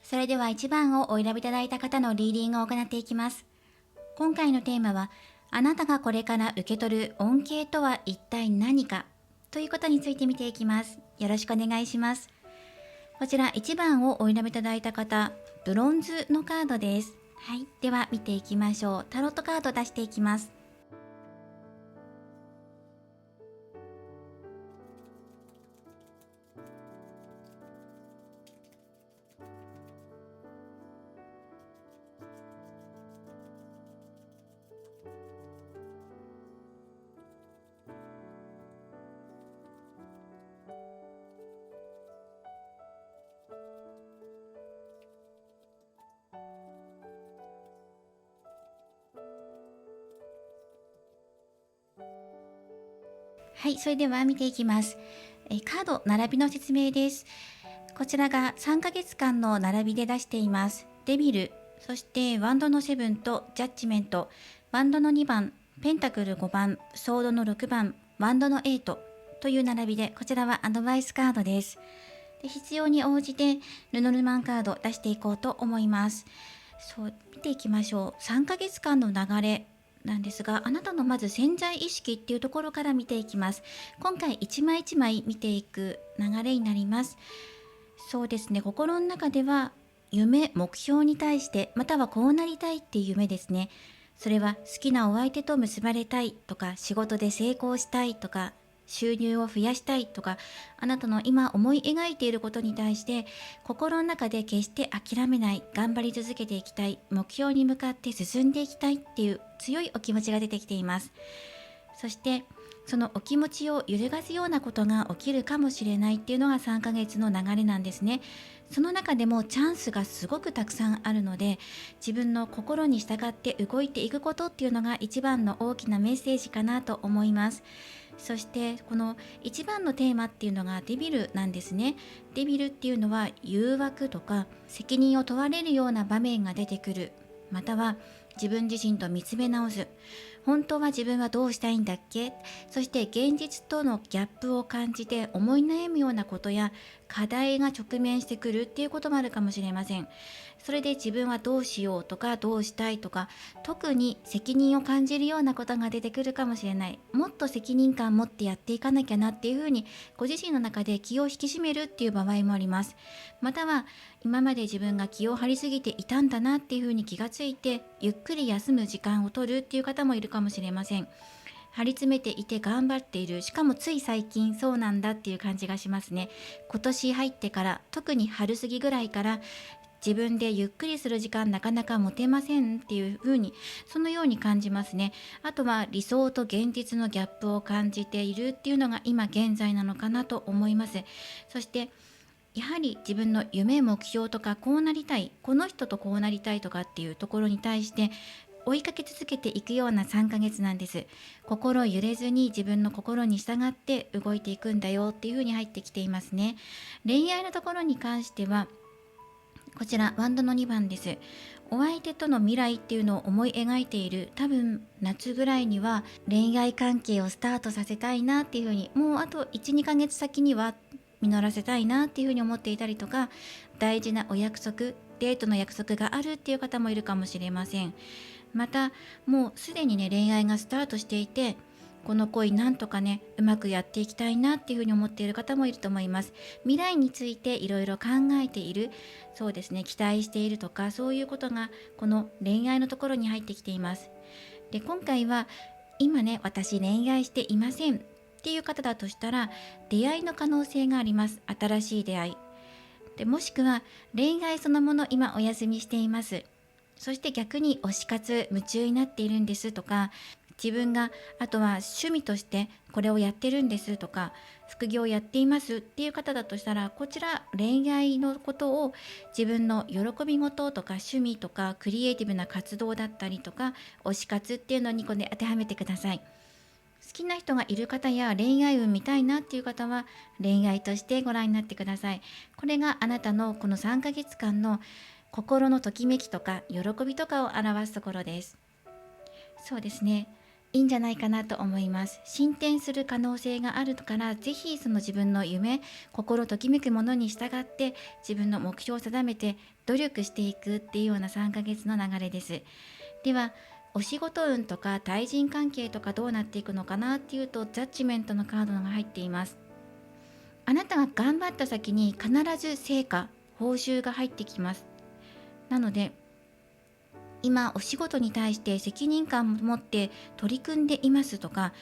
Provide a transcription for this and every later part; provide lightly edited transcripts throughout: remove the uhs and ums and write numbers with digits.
それでは1番をお選びいただいた方のリーディングを行っていきます。今回のテーマは、あなたがこれから受け取る恩恵とは一体何かということについて見ていきます。よろしくお願いします。こちら1番をお選びいただいた方、ブロンズのカードです。はい。では見ていきましょう。タロットカード出していきます。はい。それでは見ていきます。カード並びの説明です。こちらが3ヶ月間の並びで出しています。デビル、そしてワンドのセブンとジャッジメント、ワンドの2番、ペンタクル5番、ソードの6番、ワンドの8という並びで、こちらはアドバイスカードです。で、必要に応じてルノルマンカード出していこうと思います。そう、見ていきましょう。3ヶ月間の流れなんですが、あなたのまず潜在意識っていうところから見ていきます。今回一枚一枚見ていく流れになります。そうですね、心の中では夢、目標に対して、またはこうなりたいっていう夢ですね。それは好きなお相手と結ばれたいとか、仕事で成功したいとか、収入を増やしたいとか、あなたの今思い描いていることに対して心の中で決して諦めない、頑張り続けていきたい、目標に向かって進んでいきたいっていう強いお気持ちが出てきています。そしてそのお気持ちを揺るがすようなことが起きるかもしれないっていうのが3ヶ月の流れなんですね。その中でもチャンスがすごくたくさんあるので、自分の心に従って動いていくことっていうのが一番の大きなメッセージかなと思います。そしてこの一番のテーマっていうのがデビルなんですね。デビルっていうのは誘惑とか責任を問われるような場面が出てくる、または自分自身と見つめ直す、本当は自分はどうしたいんだっけ、そして現実とのギャップを感じて思い悩むようなことや課題が直面してくるっていうこともあるかもしれません。それで自分はどうしようとかどうしたいとか、特に責任を感じるようなことが出てくるかもしれない。もっと責任感持ってやっていかなきゃなっていうふうにご自身の中で気を引き締めるっていう場合もあります。または今まで自分が気を張りすぎていたんだなっていうふうに気がついて、ゆっくり休む時間を取るっていう方もいるかもしれません。張り詰めていて頑張っている、しかもつい最近そうなんだっていう感じがしますね。今年入ってから、特に春過ぎぐらいから自分でゆっくりする時間なかなか持てませんっていう風に、そのように感じますね。あとは理想と現実のギャップを感じているっていうのが今現在なのかなと思います。そしてやはり自分の夢、目標とか、こうなりたい、この人とこうなりたいとかっていうところに対して追いかけ続けていくような3ヶ月なんです。心揺れずに自分の心に従って動いていくんだよっていう風に入ってきていますね。恋愛のところに関しては、こちらワンドの2番です。お相手との未来っていうのを思い描いている。多分夏ぐらいには恋愛関係をスタートさせたいなっていうふうに、もうあと1、2ヶ月先には実らせたいなっていうふうに思っていたりとか、大事なお約束、デートの約束があるっていう方もいるかもしれません。またもうすでにね、恋愛がスタートしていて、この恋なんとかね、うまくやっていきたいなっていうふうに思っている方もいると思います。未来についていろいろ考えている、そうですね、期待しているとか、そういうことがこの恋愛のところに入ってきています。で、今回は今ね、私恋愛していませんっていう方だとしたら、出会いの可能性があります。新しい出会いで、もしくは恋愛そのもの今お休みしています。そして逆に推し活夢中になっているんですとか、自分があとは趣味としてこれをやってるんですとか、副業をやっていますっていう方だとしたら、こちら恋愛のことを自分の喜び事とか趣味とかクリエイティブな活動だったりとか、推し活っていうのにこれ当てはめてください。好きな人がいる方や恋愛運見たいなっていう方は恋愛としてご覧になってください。これがあなたのこの3ヶ月間の心のときめきとか喜びとかを表すところです。そうですね。いいんじゃないかなと思います。進展する可能性があるから、ぜひその自分の夢、心ときめくものに従って自分の目標を定めて努力していくっていうような3ヶ月の流れです。では、お仕事運とか対人関係とかどうなっていくのかなっていうと、ジャッジメントのカードが入っています。あなたが頑張った先に必ず成果、報酬が入ってきます。なので、今お仕事に対して責任感を持って取り組んでいますとか、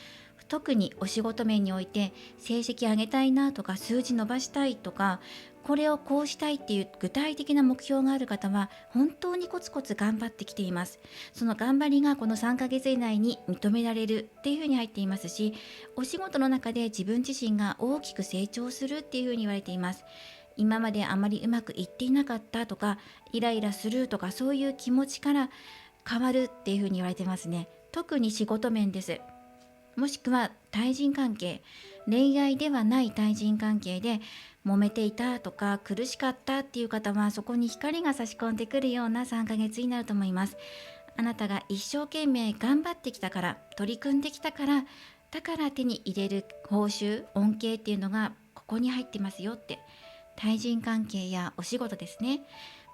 特にお仕事面において成績上げたいなとか、数字伸ばしたいとか、これをこうしたいっていう具体的な目標がある方は本当にコツコツ頑張ってきています。その頑張りがこの3ヶ月以内に認められるっていうふうに入っていますし、お仕事の中で自分自身が大きく成長するっていうふうに言われています。今まであまりうまくいっていなかったとか、イライラするとか、そういう気持ちから変わるっていうふうに言われてますね。特に仕事面です。もしくは対人関係、恋愛ではない対人関係で揉めていたとか苦しかったっていう方は、そこに光が差し込んでくるような3ヶ月になると思います。あなたが一生懸命頑張ってきたから、取り組んできたから、だから手に入れる報酬、恩恵っていうのがここに入ってますよって。対人関係やお仕事ですね。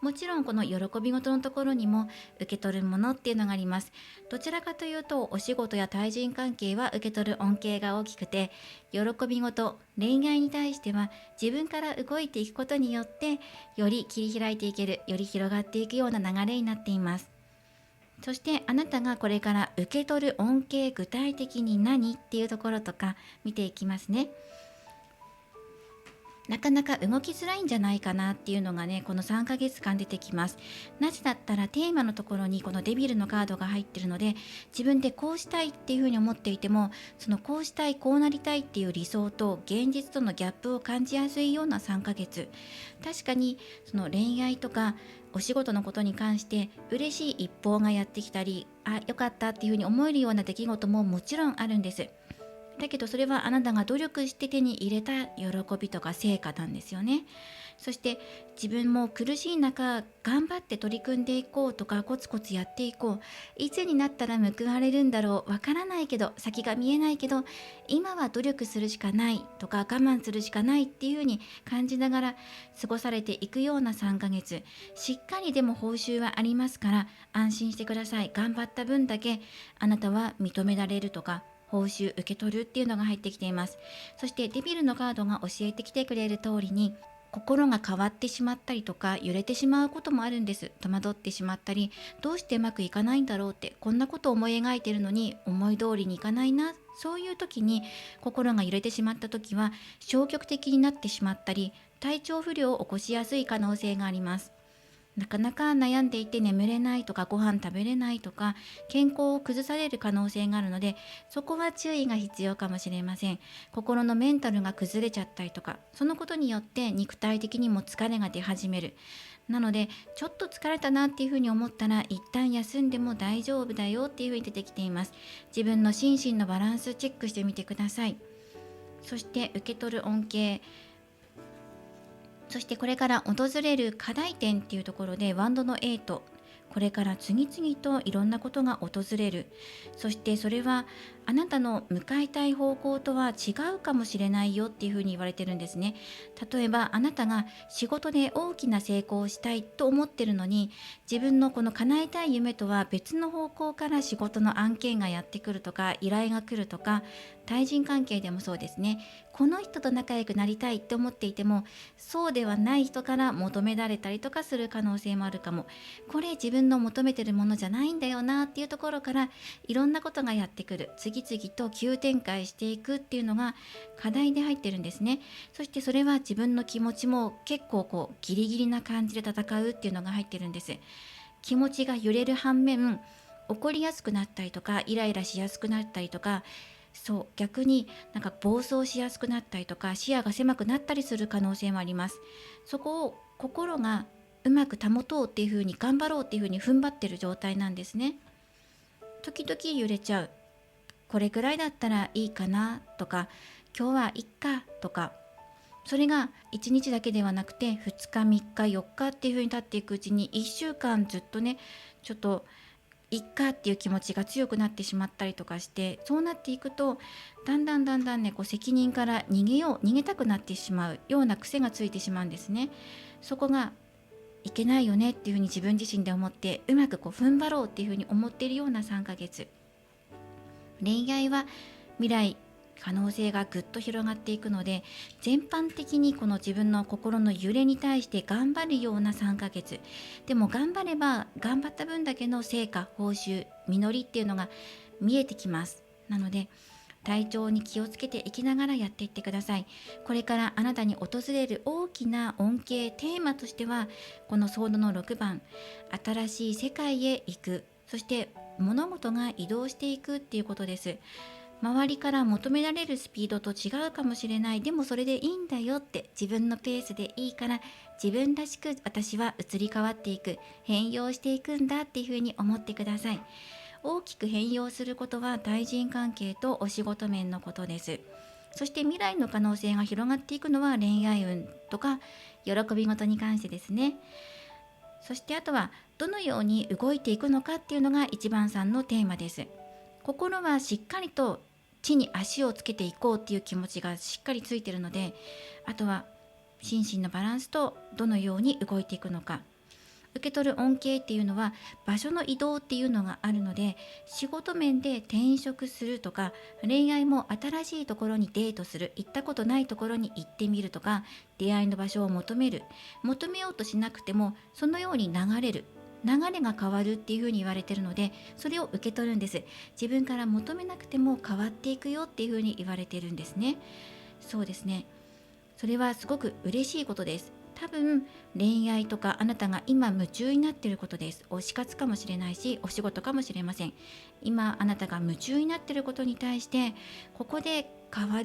もちろんこの喜び事のところにも受け取るものっていうのがあります。どちらかというとお仕事や対人関係は受け取る恩恵が大きくて、喜び事、恋愛に対しては自分から動いていくことによってより切り開いていける、より広がっていくような流れになっています。そしてあなたがこれから受け取る恩恵、具体的に何っていうところとか見ていきますね。なかなか動きづらいんじゃないかなっていうのがね、この3ヶ月間出てきます。なぜだったらテーマのところにこのデビルのカードが入ってるので、自分でこうしたいっていうふうに思っていても、そのこうしたい、こうなりたいっていう理想と現実とのギャップを感じやすいような3ヶ月。確かにその恋愛とかお仕事のことに関して嬉しい一報がやってきたり、あ、よかったっていうふうに思えるような出来事ももちろんあるんです。だけどそれはあなたが努力して手に入れた喜びとか成果なんですよね。そして自分も苦しい中頑張って取り組んでいこうとか、コツコツやっていこう、いつになったら報われるんだろう、わからないけど、先が見えないけど、今は努力するしかないとか我慢するしかないっていう風に感じながら過ごされていくような3ヶ月。しっかりでも報酬はありますから安心してください。頑張った分だけあなたは認められるとか、報酬受け取るっていうのが入ってきています。そしてデビルのカードが教えてきてくれる通りに、心が変わってしまったりとか揺れてしまうこともあるんです。戸惑ってしまったり、どうしてうまくいかないんだろうって、こんなことを思い描いているのに思い通りにいかないな、そういう時に心が揺れてしまった時は消極的になってしまったり、体調不良を起こしやすい可能性があります。なかなか悩んでいて眠れないとか、ご飯食べれないとか、健康を崩される可能性があるので、そこは注意が必要かもしれません。心のメンタルが崩れちゃったりとか、そのことによって肉体的にも疲れが出始める。なのでちょっと疲れたなっていうふうに思ったら一旦休んでも大丈夫だよっていうふうに出てきています。自分の心身のバランスチェックしてみてください。そして受け取る恩恵、そしてこれから訪れる課題点っていうところで、ワンドのエイト、これから次々といろんなことが訪れる。そしてそれはあなたの向かいたい方向とは違うかもしれないよっていうふうに言われてるんですね。例えばあなたが仕事で大きな成功をしたいと思ってるのに、自分のこの叶えたい夢とは別の方向から仕事の案件がやってくるとか、依頼が来るとか、対人関係でもそうですね。この人と仲良くなりたいって思っていても、そうではない人から求められたりとかする可能性もあるかも。これ自分の求めてるものじゃないんだよなっていうところから、いろんなことがやってくる。次々と急展開していくっていうのが課題で入ってるんですね。そしてそれは自分の気持ちも結構ギリギリな感じで戦うっていうのが入ってるんです。気持ちが揺れる反面、怒りやすくなったりとか、イライラしやすくなったりとか、そう逆になんか暴走しやすくなったりとか、視野が狭くなったりする可能性もあります。そこを心がうまく保とうっていう風に、頑張ろうっていう風に踏ん張ってる状態なんですね。時々揺れちゃう。これぐらいだったらいいかなとか、今日はいっかとか、それが1日だけではなくて2日3日4日っていう風に経っていくうちに、1週間ずっとね、ちょっといっかっていう気持ちが強くなってしまったりとかして、そうなっていくとだんだんね、責任から逃げたくなってしまうような癖がついてしまうんですね。そこがいけないよねっていうふうに自分自身で思って、うまく踏ん張ろうっていうふうに思っているような3ヶ月。恋愛は未来可能性がぐっと広がっていくので、全般的にこの自分の心の揺れに対して頑張るような3ヶ月。でも頑張れば頑張った分だけの成果、報酬、実りっていうのが見えてきます。なので体調に気をつけていきながらやっていってください。これからあなたに訪れる大きな恩恵、テーマとしては、このソードの6番、新しい世界へ行く、そして物事が移動していくっていうことです。周りから求められるスピードと違うかもしれない。でもそれでいいんだよって、自分のペースでいいから自分らしく私は移り変わっていく、変容していくんだっていうふうに思ってください。大きく変容することは対人関係とお仕事面のことです。そして未来の可能性が広がっていくのは恋愛運とか喜び事に関してですね。そしてあとはどのように動いていくのかっていうのが1番さんのテーマです。心はしっかりと地に足をつけていこうっていう気持ちがしっかりついているので、あとは心身のバランスとどのように動いていくのか。受け取る恩恵っていうのは場所の移動っていうのがあるので、仕事面で転職するとか、恋愛も新しいところにデートする、行ったことないところに行ってみるとか、出会いの場所を求める、求めようとしなくてもそのように流れる、流れが変わるっていうふうに言われているので、それを受け取るんです。自分から求めなくても変わっていくよっていうふうに言われているんですね。そうですね、それはすごく嬉しいことです。多分恋愛とかあなたが今夢中になっていることです。推し活かもしれないし、お仕事かもしれません。今あなたが夢中になっていることに対して、ここで変わ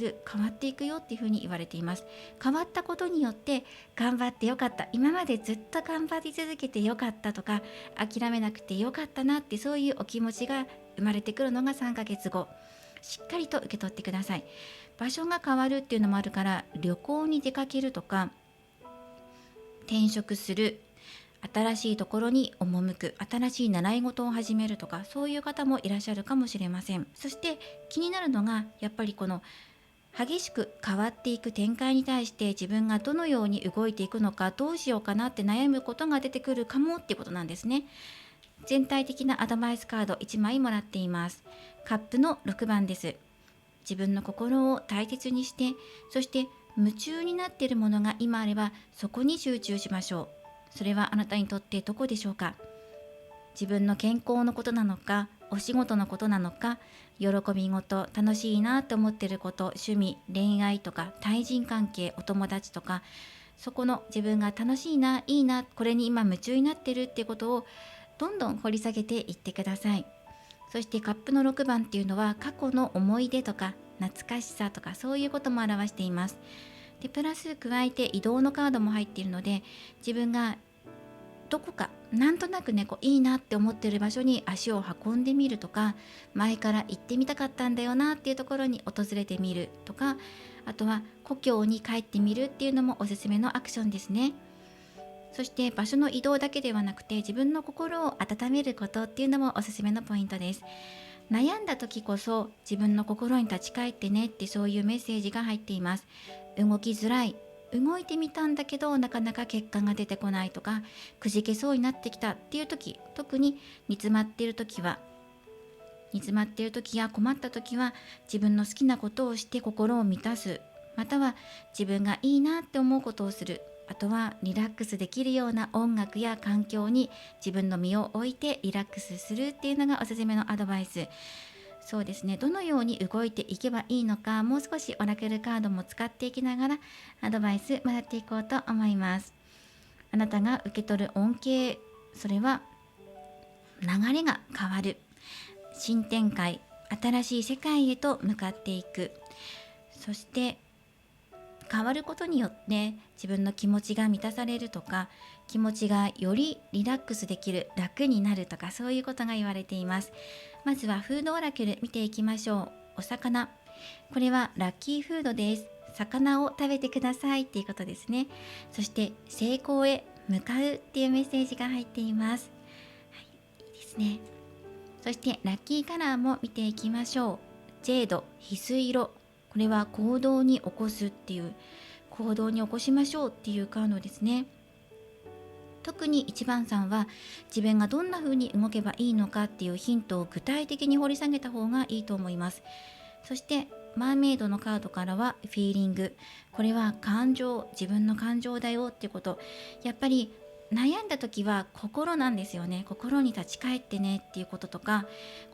っていくよっていうふうに言われています。変わったことによって頑張ってよかった、今までずっと頑張り続けてよかったとか、諦めなくてよかったなって、そういうお気持ちが生まれてくるのが3ヶ月後。しっかりと受け取ってください。場所が変わるっていうのもあるから、旅行に出かけるとか、転職する、新しいところに赴く、新しい習い事を始めるとか、そういう方もいらっしゃるかもしれません。そして気になるのが、やっぱりこの激しく変わっていく展開に対して自分がどのように動いていくのか、どうしようかなって悩むことが出てくるかもっていうことなんですね。全体的なアドバイスカード1枚もらっています。カップの6番です。自分の心を大切にして、そして夢中になっているものが今あればそこに集中しましょう。それはあなたにとってどこでしょうか。自分の健康のことなのか、お仕事のことなのか、喜び事、楽しいなと思っていること、趣味、恋愛とか対人関係、お友達とか、そこの自分が楽しいな、いいな、これに今夢中になってるっていうことをどんどん掘り下げていってください。そしてカップの6番っていうのは過去の思い出とか懐かしさとか、そういうことも表しています。でプラス加えて移動のカードも入っているので、自分がどこかなんとなくね、いいなって思っている場所に足を運んでみるとか、前から行ってみたかったんだよなっていうところに訪れてみるとか、あとは故郷に帰ってみるっていうのもおすすめのアクションですね。そして場所の移動だけではなくて、自分の心を温めることっていうのもおすすめのポイントです。悩んだ時こそ自分の心に立ち返ってねって、そういうメッセージが入っています。動きづらい、動いてみたんだけどなかなか結果が出てこないとか、くじけそうになってきたっていう時、特に煮詰まっている時や困った時は、自分の好きなことをして心を満たす、または自分がいいなって思うことをする、あとはリラックスできるような音楽や環境に自分の身を置いてリラックスするっていうのがおすすめのアドバイス。そうですね、どのように動いていけばいいのか、もう少しオラクルカードも使っていきながらアドバイスもらっていこうと思います。あなたが受け取る恩恵、それは流れが変わる、新展開、新しい世界へと向かっていく。そして変わることによって自分の気持ちが満たされるとか、気持ちがよりリラックスできる、楽になるとか、そういうことが言われています。まずはフードオラクル見ていきましょう。お魚、これはラッキーフードです。魚を食べてくださいっていうことですね。そして成功へ向かうっていうメッセージが入っています。はい、いいですね。そしてラッキーカラーも見ていきましょう。ジェード、翡翠色。これは行動に起こすっていう、行動に起こしましょうっていうカードですね。特に1番さんは自分がどんな風に動けばいいのかっていうヒントを具体的に掘り下げた方がいいと思います。そしてマーメイドのカードからはフィーリング。これは感情、自分の感情だよってこと。やっぱり悩んだ時は心なんですよね。心に立ち返ってねっていうこととか、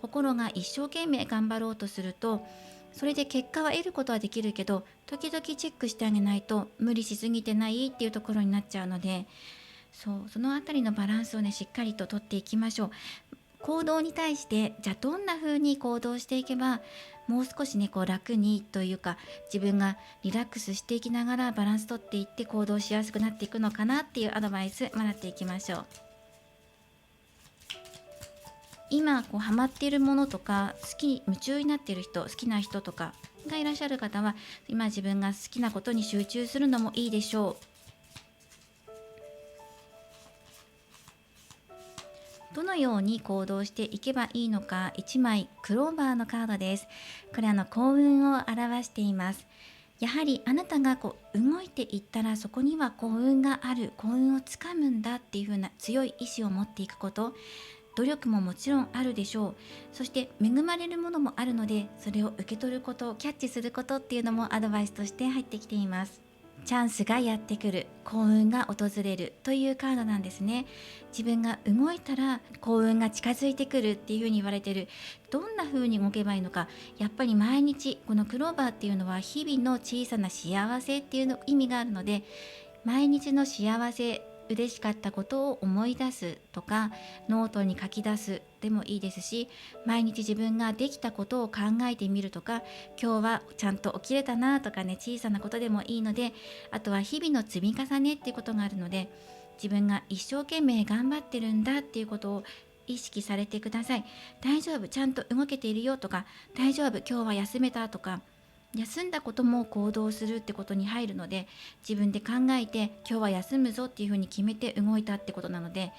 心が一生懸命頑張ろうとするとそれで結果は得ることはできるけど、時々チェックしてあげないと無理しすぎてないっていうところになっちゃうので、そのあたりのバランスをねしっかりととっていきましょう。行動に対してじゃあどんな風に行動していけばもう少しね楽にというか、自分がリラックスしていきながらバランスとっていって行動しやすくなっていくのかなっていうアドバイス学っていきましょう。今ハマっているものとか夢中になっている人、好きな人とかがいらっしゃる方は、今自分が好きなことに集中するのもいいでしょう。どのように行動していけばいいのか、1枚クローバーのカードです。これ幸運を表しています。やはりあなたが動いていったらそこには幸運がある、幸運をつかむんだっていう風な強い意志を持っていくこと、努力ももちろんあるでしょう。そして恵まれるものもあるので、それを受け取ること、キャッチすることっていうのもアドバイスとして入ってきています。チャンスがやってくる、幸運が訪れるというカードなんですね。自分が動いたら幸運が近づいてくるっていう風に言われている。どんな風に動けばいいのか、やっぱり毎日、このクローバーっていうのは日々の小さな幸せっていうの意味があるので、毎日の幸せ、嬉しかったことを思い出すとか、ノートに書き出すでもいいですし、毎日自分ができたことを考えてみるとか、今日はちゃんと起きれたなとかね、小さなことでもいいので、あとは日々の積み重ねっていうことがあるので、自分が一生懸命頑張ってるんだっていうことを意識されてください。大丈夫、ちゃんと動けているよとか、大丈夫、今日は休めたとか、休んだことも行動するってことに入るので、自分で考えて今日は休むぞっていうふうに決めて動いたってことなので、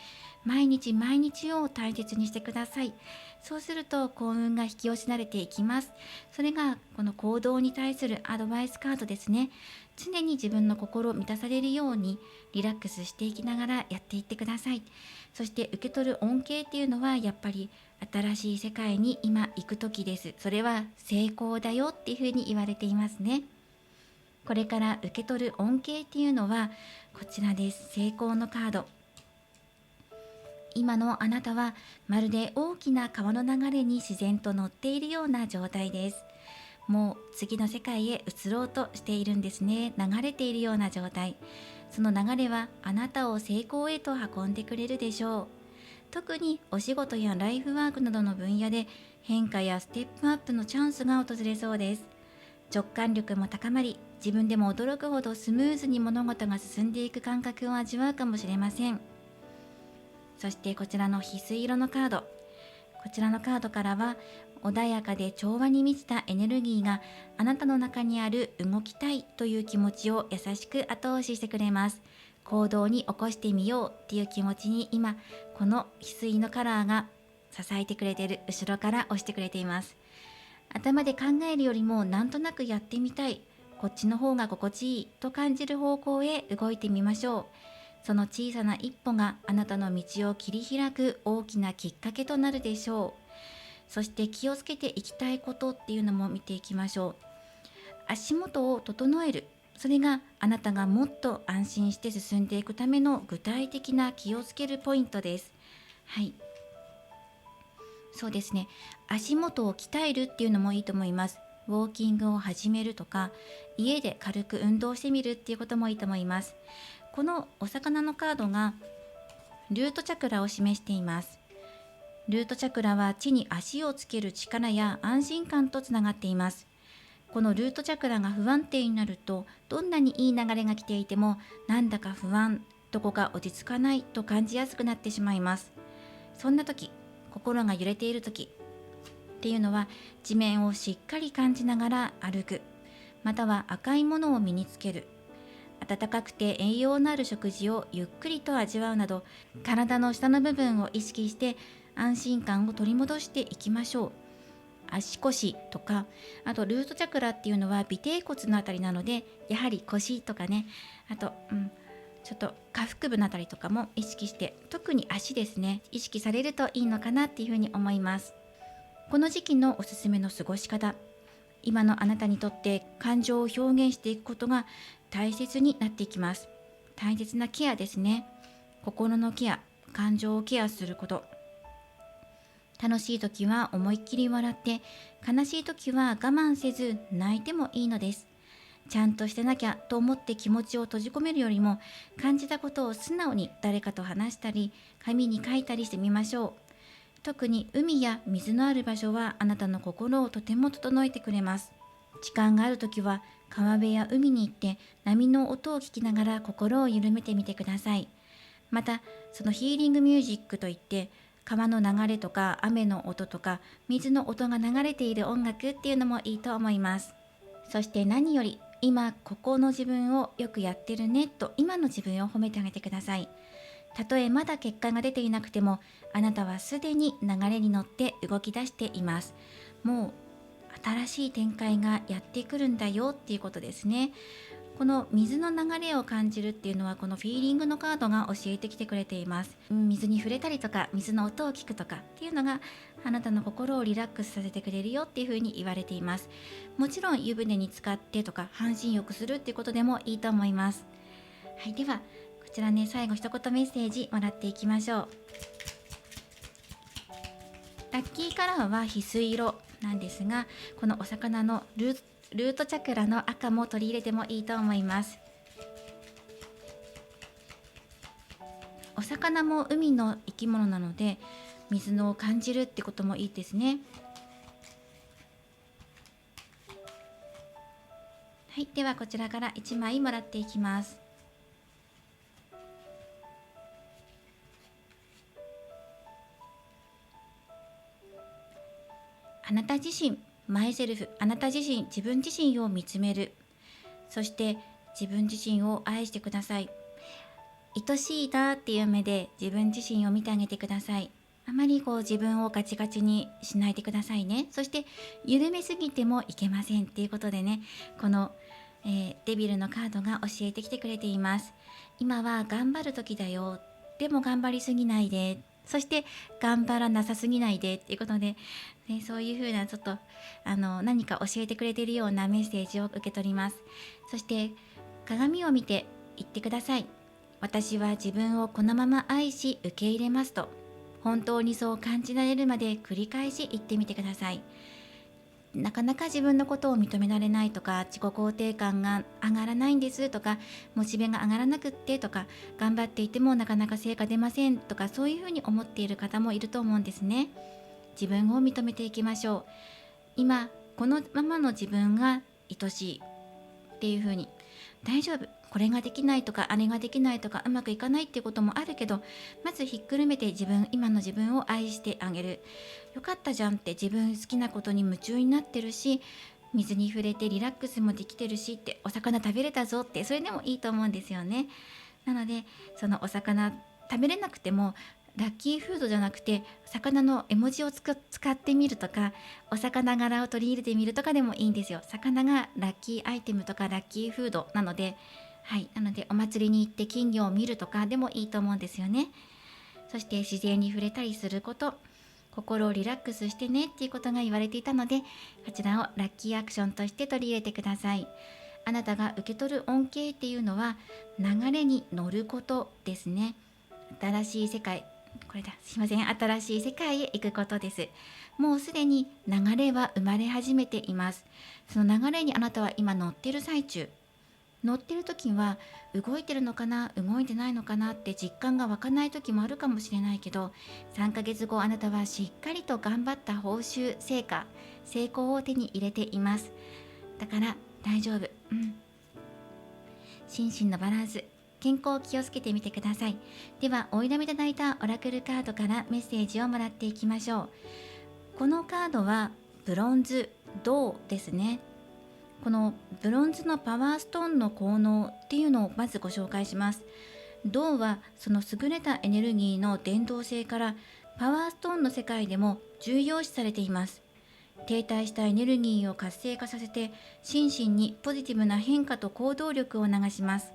毎日毎日を大切にしてください。そうすると幸運が引き寄せられていきます。それがこの行動に対するアドバイスカードですね。常に自分の心を満たされるようにリラックスしていきながらやっていってください。そして受け取る恩恵っていうのは、やっぱり新しい世界に今行く時です。それは成功だよっていうふうに言われていますね。これから受け取る恩恵っていうのはこちらです。成功のカード。今のあなたはまるで大きな川の流れに自然と乗っているような状態です。もう次の世界へ移ろうとしているんですね。流れているような状態。その流れはあなたを成功へと運んでくれるでしょう。特にお仕事やライフワークなどの分野で変化やステップアップのチャンスが訪れそうです。直感力も高まり、自分でも驚くほどスムーズに物事が進んでいく感覚を味わうかもしれません。そしてこちらの翡翠色のカード。こちらのカードからは、穏やかで調和に満ちたエネルギーがあなたの中にある動きたいという気持ちを優しく後押ししてくれます。行動に起こしてみようっていう気持ちに今、この翡翠のカラーが支えてくれている、後ろから押してくれています。頭で考えるよりもなんとなくやってみたい、こっちの方が心地いいと感じる方向へ動いてみましょう。その小さな一歩があなたの道を切り開く大きなきっかけとなるでしょう。そして気をつけていきたいことっていうのも見ていきましょう。足元を整える。それがあなたがもっと安心して進んでいくための具体的な気をつけるポイントです。はい。そうですね。足元を鍛えるっていうのもいいと思います。ウォーキングを始めるとか、家で軽く運動してみるっていうこともいいと思います。このお魚のカードがルートチャクラを示しています。ルートチャクラは地に足をつける力や安心感とつながっています。このルートチャクラが不安定になると、どんなにいい流れが来ていても、なんだか不安、どこか落ち着かないと感じやすくなってしまいます。そんな時、心が揺れている時っていうのは、地面をしっかり感じながら歩く、または赤いものを身につける、温かくて栄養のある食事をゆっくりと味わうなど、体の下の部分を意識して安心感を取り戻していきましょう。足腰とか、あとルートチャクラっていうのは尾てい骨のあたりなので、やはり腰とかね、あと、ちょっと下腹部のあたりとかも意識して、特に足ですね、意識されるといいのかなっていうふうに思います。この時期のおすすめの過ごし方、今のあなたにとって感情を表現していくことが大切になっていきます。大切なケアですね。心のケア、感情をケアすること。楽しい時は思いっきり笑って、悲しい時は我慢せず泣いてもいいのです。ちゃんとしてなきゃと思って気持ちを閉じ込めるよりも、感じたことを素直に誰かと話したり、紙に書いたりしてみましょう。特に海や水のある場所はあなたの心をとても整えてくれます。時間があるときは川辺や海に行って波の音を聞きながら心を緩めてみてください。また、そのヒーリングミュージックといって、川の流れとか雨の音とか水の音が流れている音楽っていうのもいいと思います。そして何より、今ここの自分をよくやってるねと今の自分を褒めてあげてください。たとえまだ結果が出ていなくても、あなたはすでに流れに乗って動き出しています。もう新しい展開がやってくるんだよっていうことですね。この水の流れを感じるっていうのは、このフィーリングのカードが教えてきてくれています。水に触れたりとか水の音を聞くとかっていうのが、あなたの心をリラックスさせてくれるよっていうふうに言われています。もちろん湯船に浸かってとか半身浴するっていうことでもいいと思います。はい、ではこちらね、最後一言メッセージもらっていきましょう。ラッキーカラーは翡翠色なんですが、このお魚のルートチャクラの赤も取り入れてもいいと思います。お魚も海の生き物なので、水の感じるってこともいいですね。はい、ではこちらから1枚もらっていきます。あなた自身、マイセルフ、あなた自身、自分自身を見つめる。そして自分自身を愛してください。愛しいなっていう目で自分自身を見てあげてください。あまり自分をガチガチにしないでくださいね。そして緩めすぎてもいけませんっていうことでね、この、デビルのカードが教えてきてくれています。今は頑張る時だよ。でも頑張りすぎないで。そして頑張らなさすぎないでっていうことで、ね、そういう風なちょっと何か教えてくれているようなメッセージを受け取ります。そして鏡を見て言ってください。私は自分をこのまま愛し受け入れますと。本当にそう感じられるまで繰り返し言ってみてください。なかなか自分のことを認められないとか、自己肯定感が上がらないんですとか、モチベが上がらなくってとか、頑張っていてもなかなか成果出ませんとか、そういうふうに思っている方もいると思うんですね。自分を認めていきましょう。今このままの自分が愛しいっていうふうに、大丈夫、これができないとかあれができないとかうまくいかないっていうこともあるけど、まずひっくるめて今の自分を愛してあげる。よかったじゃんって、自分好きなことに夢中になってるし、水に触れてリラックスもできてるしって、お魚食べれたぞって、それでもいいと思うんですよね。なのでそのお魚食べれなくても、ラッキーフードじゃなくて魚の絵文字を使ってみるとか、お魚柄を取り入れてみるとかでもいいんですよ。魚がラッキーアイテムとかラッキーフードなので、はい、なのでお祭りに行って金魚を見るとかでもいいと思うんですよね。そして自然に触れたりすること、心をリラックスしてねっていうことが言われていたので、こちらをラッキーアクションとして取り入れてください。あなたが受け取る恩恵っていうのは、流れに乗ることですね。新しい世界、新しい世界へ行くことです。もうすでに流れは生まれ始めています。その流れにあなたは今乗っている最中。乗ってる時は動いてるのかな、動いてないのかなって実感が湧かない時もあるかもしれないけど、3ヶ月後あなたはしっかりと頑張った報酬、成果、成功を手に入れています。だから大丈夫。心身のバランス、健康を気をつけてみてください。ではお選びいただいたオラクルカードからメッセージをもらっていきましょう。このカードはブロンズ銅ですね。このブロンズのパワーストーンの効能っていうのをまずご紹介します。銅はその優れたエネルギーの伝導性からパワーストーンの世界でも重要視されています。停滞したエネルギーを活性化させて、心身にポジティブな変化と行動力を流します。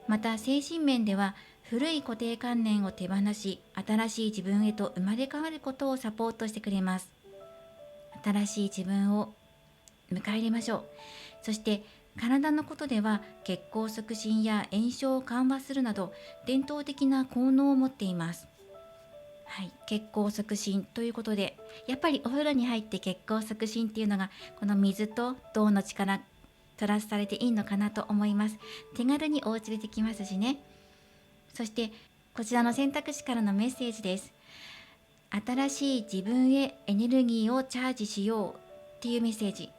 また精神面では、古い固定観念を手放し、新しい自分へと生まれ変わることをサポートしてくれます。新しい自分を迎え入れましょう。そして体のことでは、血行促進や炎症を緩和するなど伝統的な効能を持っています。はい、血行促進ということで、やっぱりお風呂に入って血行促進っていうのが、この水と銅の力プラスされていいのかなと思います。手軽にお家でできますしね。そしてこちらの選択肢からのメッセージです。新しい自分へエネルギーをチャージしようっていうメッセージ。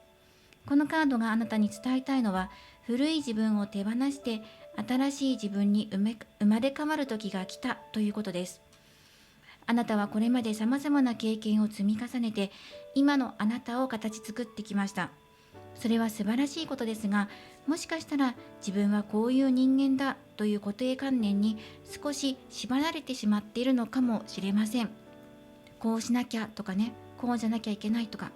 このカードがあなたに伝えたいのは、古い自分を手放して新しい自分に生まれ変わる時が来たということです。あなたはこれまで様々な経験を積み重ねて、今のあなたを形作ってきました。それは素晴らしいことですが、もしかしたら自分はこういう人間だという固定観念に少し縛られてしまっているのかもしれません。こうしなきゃとかね、こうじゃなきゃいけないとか。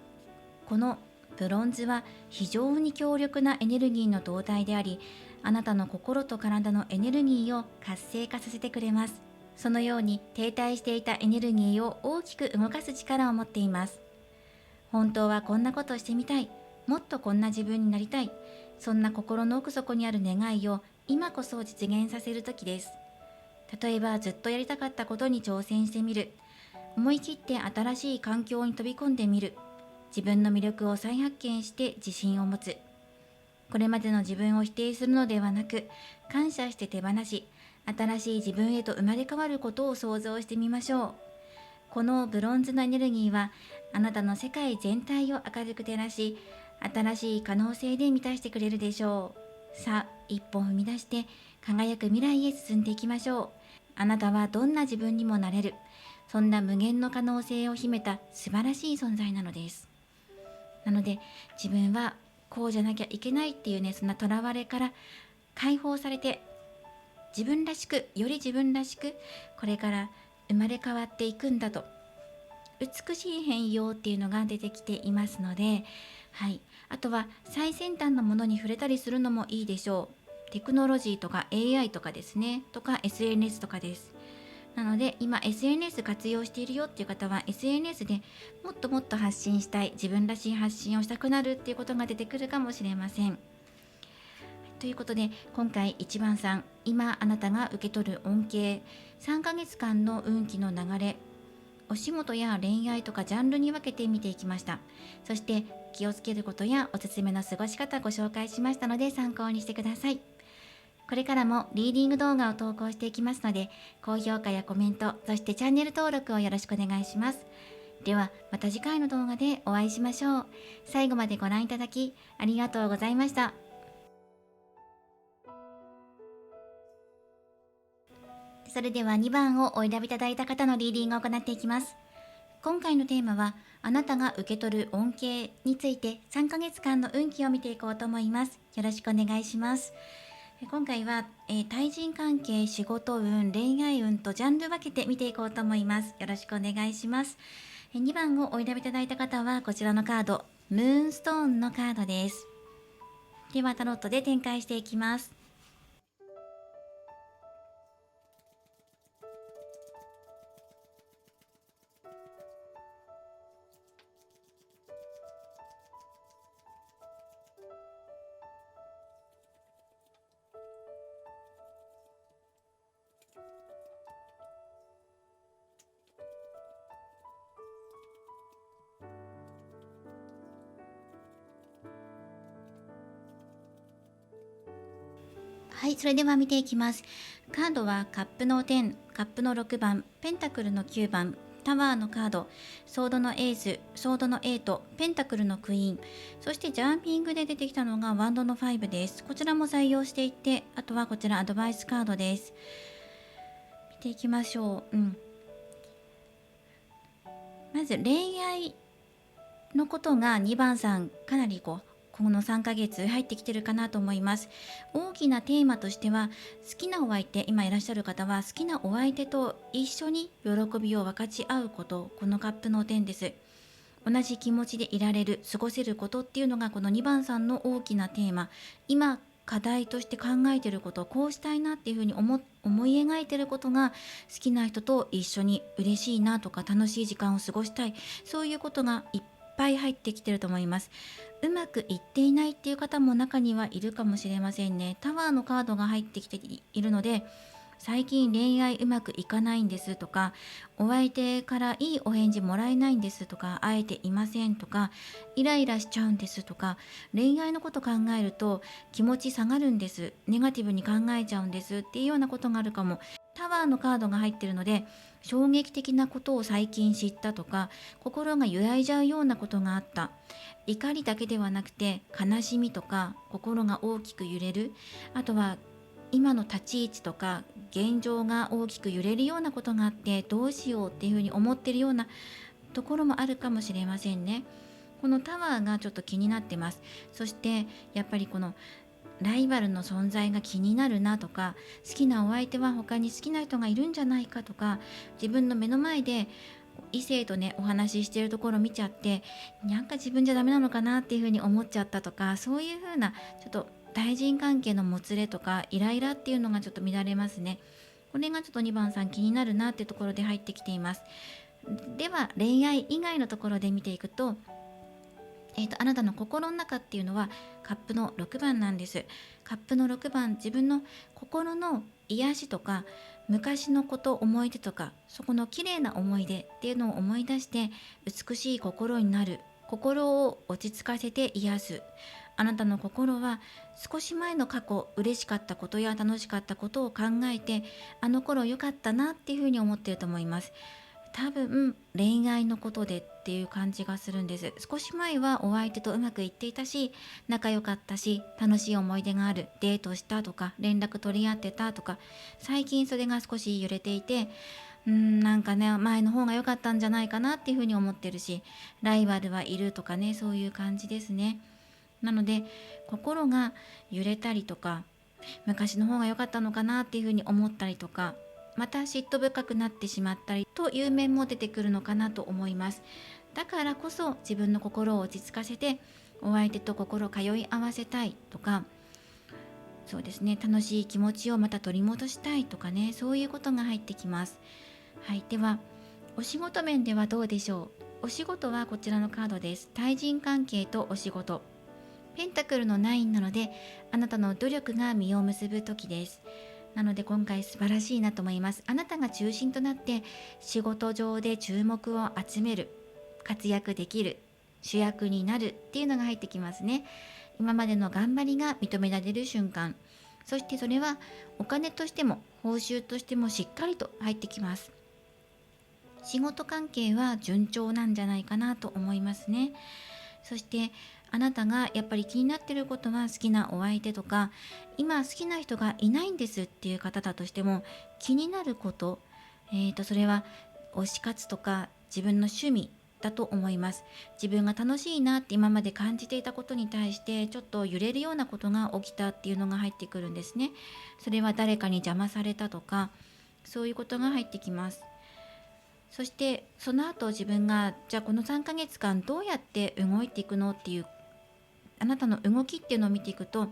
このブロンズは非常に強力なエネルギーの動体であり、あなたの心と体のエネルギーを活性化させてくれます。そのように停滞していたエネルギーを大きく動かす力を持っています。本当はこんなことをしてみたい、もっとこんな自分になりたい、そんな心の奥底にある願いを今こそ実現させる時です。例えばずっとやりたかったことに挑戦してみる、思い切って新しい環境に飛び込んでみる、自分の魅力を再発見して自信を持つ。これまでの自分を否定するのではなく、感謝して手放し、新しい自分へと生まれ変わることを想像してみましょう。このブロンズのエネルギーは、あなたの世界全体を明るく照らし、新しい可能性で満たしてくれるでしょう。さあ、一歩踏み出して輝く未来へ進んでいきましょう。あなたはどんな自分にもなれる、そんな無限の可能性を秘めた素晴らしい存在なのです。なので、自分はこうじゃなきゃいけないっていうね、そんなとらわれから解放されて、自分らしく、より自分らしく、これから生まれ変わっていくんだと、美しい変容っていうのが出てきていますので、はい、あとは最先端のものに触れたりするのもいいでしょう。テクノロジーとか AI とかですね、とか SNS とかです。なので今 SNS 活用しているよっていう方は、 SNS でもっともっと発信したい、自分らしい発信をしたくなるっていうことが出てくるかもしれません。ということで、今回1番さん、今あなたが受け取る恩恵、3ヶ月間の運気の流れ、お仕事や恋愛とかジャンルに分けて見ていきました。そして気をつけることやおすすめの過ごし方ご紹介しましたので、参考にしてください。これからもリーディング動画を投稿していきますので、高評価やコメント、そしてチャンネル登録をよろしくお願いします。ではまた次回の動画でお会いしましょう。最後までご覧いただきありがとうございました。それでは2番をお選びいただいた方のリーディングを行っていきます。今回のテーマは、あなたが受け取る恩恵について3ヶ月間の運気を見ていこうと思います。よろしくお願いします。今回は、対人関係、仕事運、恋愛運とジャンル分けて見ていこうと思います。よろしくお願いします。2番をお選びいただいた方はこちらのカード、ムーンストーンのカードです。ではタロットで展開していきます。はい、それでは見ていきます。カードはカップの10、カップの6番、ペンタクルの9番、タワーのカード、ソードのエース、ソードの8、ペンタクルのクイーン、そしてジャンピングで出てきたのがワンドの5です。こちらも採用していって、あとはこちらアドバイスカードです。見ていきましょう。まず恋愛のことが2番さんかなりここの3ヶ月入ってきてるかなと思います。大きなテーマとしては、好きなお相手、今いらっしゃる方は好きなお相手と一緒に喜びを分かち合うこと、このカップの点です。同じ気持ちでいられる、過ごせることっていうのがこの2番さんの大きなテーマ。今課題として考えていること、こうしたいなっていうふうに思い描いていることが、好きな人と一緒に嬉しいなとか楽しい時間を過ごしたい、そういうことがいっぱい入ってきてると思います。うまくいっていないっていう方も中にはいるかもしれませんね。タワーのカードが入ってきているので、最近恋愛うまくいかないんですとか、お相手からいいお返事もらえないんですとか、会えていませんとか、イライラしちゃうんですとか、恋愛のこと考えると気持ち下がるんです、ネガティブに考えちゃうんですっていうようなことがあるかも。タワーのカードが入ってるので、衝撃的なことを最近知ったとか、心が揺らいじゃうようなことがあった。怒りだけではなくて悲しみとか、心が大きく揺れる、あとは今の立ち位置とか現状が大きく揺れるようなことがあって、どうしようっていうふうに思ってるようなところもあるかもしれませんね。このタワーがちょっと気になってます。そしてやっぱりこのライバルの存在が気になるなとか、好きなお相手は他に好きな人がいるんじゃないかとか、自分の目の前で異性とねお話ししてるところを見ちゃって、なんか自分じゃダメなのかなっていうふうに思っちゃったとか、そういうふうなちょっと対人関係のもつれとかイライラっていうのがちょっと乱れますね。これがちょっと2番さん気になるなっていうところで入ってきています。では恋愛以外のところで見ていくと、あなたの心の中っていうのはカップの6番なんです。カップの6番、自分の心の癒しとか昔のこと、思い出とか、そこの綺麗な思い出っていうのを思い出して美しい心になる、心を落ち着かせて癒す。あなたの心は少し前の過去、嬉しかったことや楽しかったことを考えて、あの頃良かったなっていうふうに思っていると思います。多分恋愛のことでっていう感じがするんです。少し前はお相手とうまくいっていたし、仲良かったし、楽しい思い出がある、デートしたとか連絡取り合ってたとか、最近それが少し揺れていて、なんかね前の方が良かったんじゃないかなっていうふうに思ってるし、ライバルはいるとかね、そういう感じですね。なので心が揺れたりとか、昔の方が良かったのかなっていうふうに思ったりとか、また嫉妬深くなってしまったりという面も出てくるのかなと思います。だからこそ自分の心を落ち着かせて、お相手と心を通い合わせたいとか、そうですね、楽しい気持ちをまた取り戻したいとかね、そういうことが入ってきます。はい、ではお仕事面ではどうでしょう。お仕事はこちらのカードです。対人関係とお仕事、ペンタクルの9なので、あなたの努力が実を結ぶ時です。なので今回素晴らしいなと思います。あなたが中心となって仕事上で注目を集める、活躍できる、主役になるっていうのが入ってきますね。今までの頑張りが認められる瞬間、そしてそれはお金としても報酬としてもしっかりと入ってきます。仕事関係は順調なんじゃないかなと思いますね。そしてあなたがやっぱり気になってることは、好きなお相手とか今好きな人がいないんですっていう方だとしても、気になること、それは推し活とか自分の趣味だと思います。自分が楽しいなって今まで感じていたことに対してちょっと揺れるようなことが起きたっていうのが入ってくるんですね。それは誰かに邪魔されたとか、そういうことが入ってきます。そしてその後自分がじゃあこの3ヶ月間どうやって動いていくのっていう、あなたの動きっていうのを見ていくと、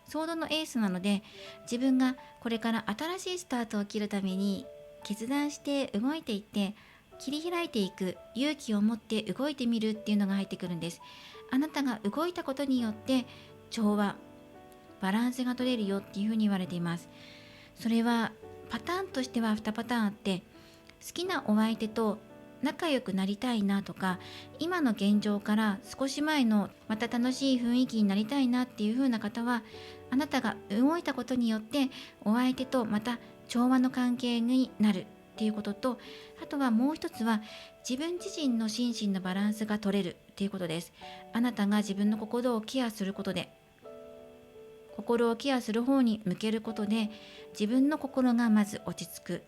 ソードのエースなので、自分がこれから新しいスタートを切るために決断して動いていって、切り開いていく勇気を持って動いてみるっていうのが入ってくるんです。あなたが動いたことによって調和、バランスが取れるよっていうふうに言われています。それはパターンとしては2パターンあって、好きなお相手と仲良くなりたいなとか、今の現状から少し前のまた楽しい雰囲気になりたいなっていう風な方は、あなたが動いたことによってお相手とまた調和の関係になるっていうことと、あとはもう一つは自分自身の心身のバランスが取れるっていうことです。あなたが自分の心をケアすることで、心をケアする方に向けることで、自分の心がまず落ち着く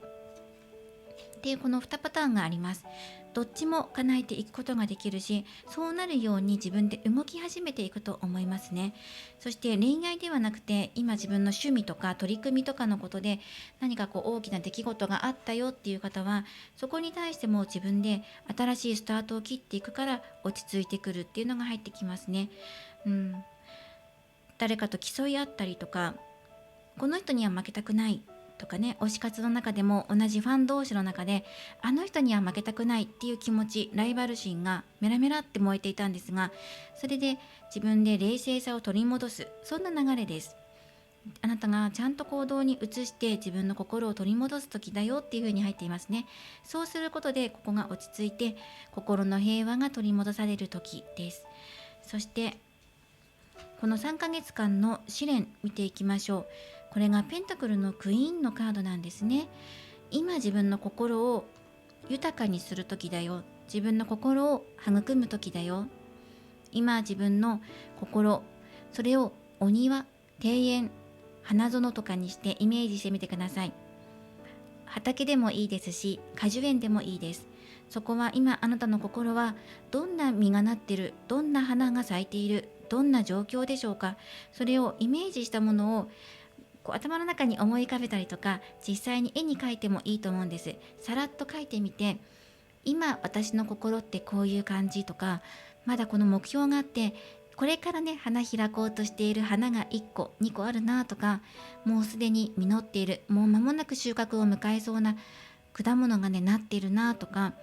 っていう、この2パターンがあります。どっちも叶えていくことができるし、そうなるように自分で動き始めていくと思いますね。そして恋愛ではなくて、今自分の趣味とか取り組みとかのことで何か大きな出来事があったよっていう方は、そこに対しても自分で新しいスタートを切っていくから落ち着いてくるっていうのが入ってきますね。うん、誰かと競い合ったりとか、この人には負けたくないとかね、推し活の中でも同じファン同士の中であの人には負けたくないっていう気持ち、ライバル心がメラメラって燃えていたんですが、それで自分で冷静さを取り戻す、そんな流れです。あなたがちゃんと行動に移して自分の心を取り戻す時だよっていう風に入っていますね。そうすることでここが落ち着いて心の平和が取り戻される時です。そしてこの3ヶ月間の試練見ていきましょう。これがペンタクルのクイーンのカードなんですね。今自分の心を豊かにする時だよ。自分の心を育む時だよ。今自分の心、それをお庭、庭園、花園とかにしてイメージしてみてください。畑でもいいですし、果樹園でもいいです。そこは今あなたの心はどんな実がなっている、どんな花が咲いている、どんな状況でしょうか。それをイメージしたものを頭の中に思い浮かべたりとか、実際に絵に描いてもいいと思うんです。さらっと描いてみて、今私の心ってこういう感じとか、まだこの目標があってこれからね花開こうとしている花が1個2個あるなとか、もうすでに実っている、もう間もなく収穫を迎えそうな果物がねなっているなとか、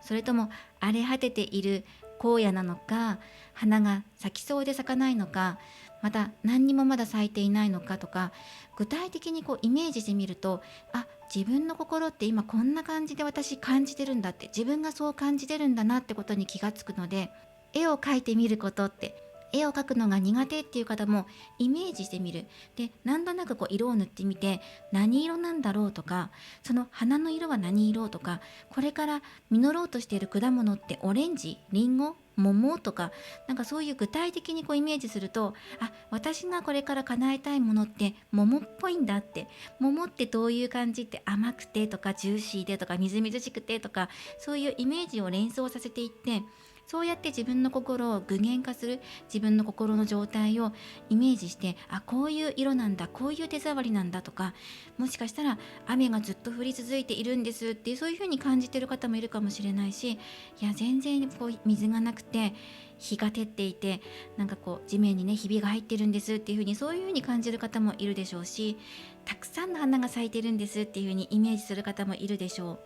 それとも荒れ果てている荒野なのか、花が咲きそうで咲かないのか、また何にもまだ咲いていないのかとか、具体的にイメージしてみると、あ、自分の心って今こんな感じで私感じてるんだって、自分がそう感じてるんだなってことに気がつくので、絵を描いてみることって、絵を描くのが苦手っていう方もイメージしてみる。で、なんとなく色を塗ってみて、何色なんだろうとか、その花の色は何色とか、これから実ろうとしている果物ってオレンジ、リンゴ、桃とか、なんかそういう具体的にイメージすると、あ、私がこれから叶えたいものって桃っぽいんだって、桃ってどういう感じって、甘くてとかジューシーでとかみずみずしくてとか、そういうイメージを連想させていって、そうやって自分の心を具現化する、自分の心の状態をイメージして、あ、こういう色なんだ、こういう手触りなんだとか、もしかしたら雨がずっと降り続いているんですっていう、そういう風に感じている方もいるかもしれないし、いや全然水がなくて日が照っていて、なんか地面にねひびが入ってるんですっていう風に、そういう風に感じる方もいるでしょうし、たくさんの花が咲いてるんですっていう風にイメージする方もいるでしょう。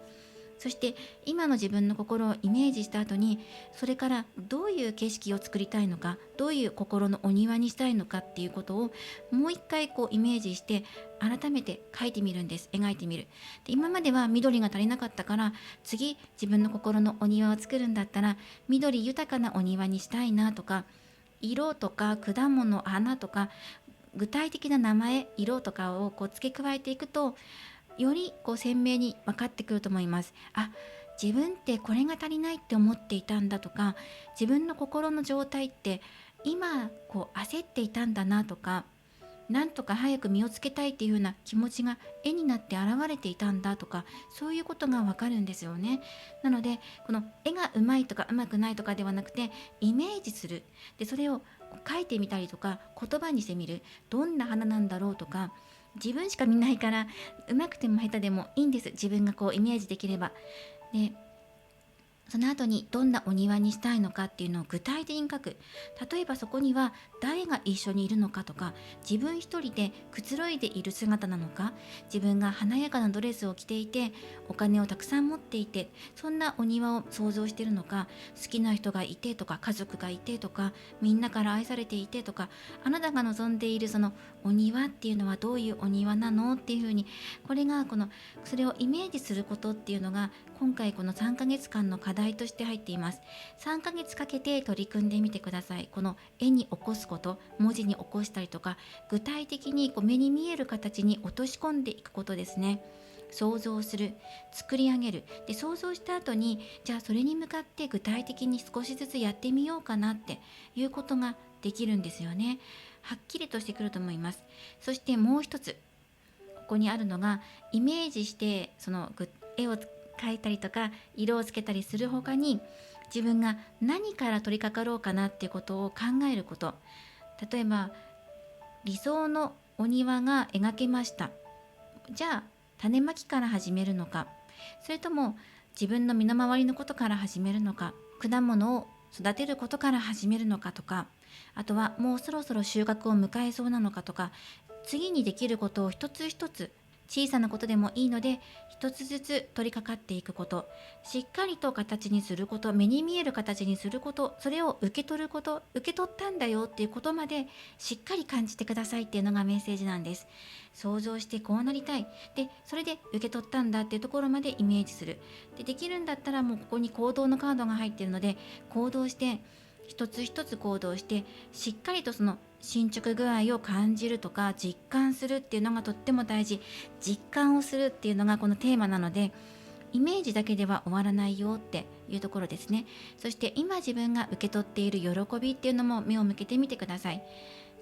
そして今の自分の心をイメージした後に、それからどういう景色を作りたいのか、どういう心のお庭にしたいのかっていうことをもう一回イメージして改めて描いてみるんです。描いてみる。で、今までは緑が足りなかったから、次自分の心のお庭を作るんだったら緑豊かなお庭にしたいなとか、色とか果物、花とか具体的な名前、色とかを付け加えていくと、より鮮明に分かってくると思います。あ、自分ってこれが足りないって思っていたんだとか、自分の心の状態って今焦っていたんだなとか、なんとか早く身をつけたいっていうような気持ちが絵になって現れていたんだとか、そういうことがわかるんですよね。なのでこの絵がうまいとかうまくないとかではなくて、イメージする。で、それを書いてみたりとか言葉にしてみる。どんな花なんだろうとか、自分しか見ないから、うまくても下手でもいいんです。自分がイメージできれば。で、その後にどんなお庭にしたいのかっていうのを具体的に書く。例えばそこには誰が一緒にいるのかとか、自分一人でくつろいでいる姿なのか、自分が華やかなドレスを着ていてお金をたくさん持っていて、そんなお庭を想像しているのか、好きな人がいてとか、家族がいてとか、みんなから愛されていてとか、あなたが望んでいるそのお庭っていうのはどういうお庭なのっていうふうに、これがそれをイメージすることっていうのが今回この3ヶ月間の課題として入っています。3ヶ月かけて取り組んでみてください。この絵に起こすこと、文字に起こしたりとか、具体的に目に見える形に落とし込んでいくことですね。想像する、作り上げる。で、想像した後に、じゃあそれに向かって具体的に少しずつやってみようかなっていうことができるんですよね。はっきりとしてくると思います。そしてもう一つ、ここにあるのが、イメージして絵を変えたりとか色をつけたりする他に、自分が何から取り掛かろうかなっていうことを考えること。例えば理想のお庭が描けました。じゃあ種まきから始めるのか、それとも自分の身の回りのことから始めるのか、果物を育てることから始めるのかとか、あとはもうそろそろ収穫を迎えそうなのかとか、次にできることを一つ一つ、小さなことでもいいので一つずつ取り掛かっていくこと、しっかりと形にすること、目に見える形にすること、それを受け取ること、受け取ったんだよっていうことまでしっかり感じてくださいっていうのがメッセージなんです。想像してこうなりたい、でそれで受け取ったんだっていうところまでイメージする。できるんだったらもうここに行動のカードが入っているので、行動して一つ一つ行動して、しっかりとその進捗具合を感じるとか実感するっていうのがとっても大事。実感をするっていうのがこのテーマなので、イメージだけでは終わらないよっていうところですね。そして今自分が受け取っている喜びっていうのも目を向けてみてください。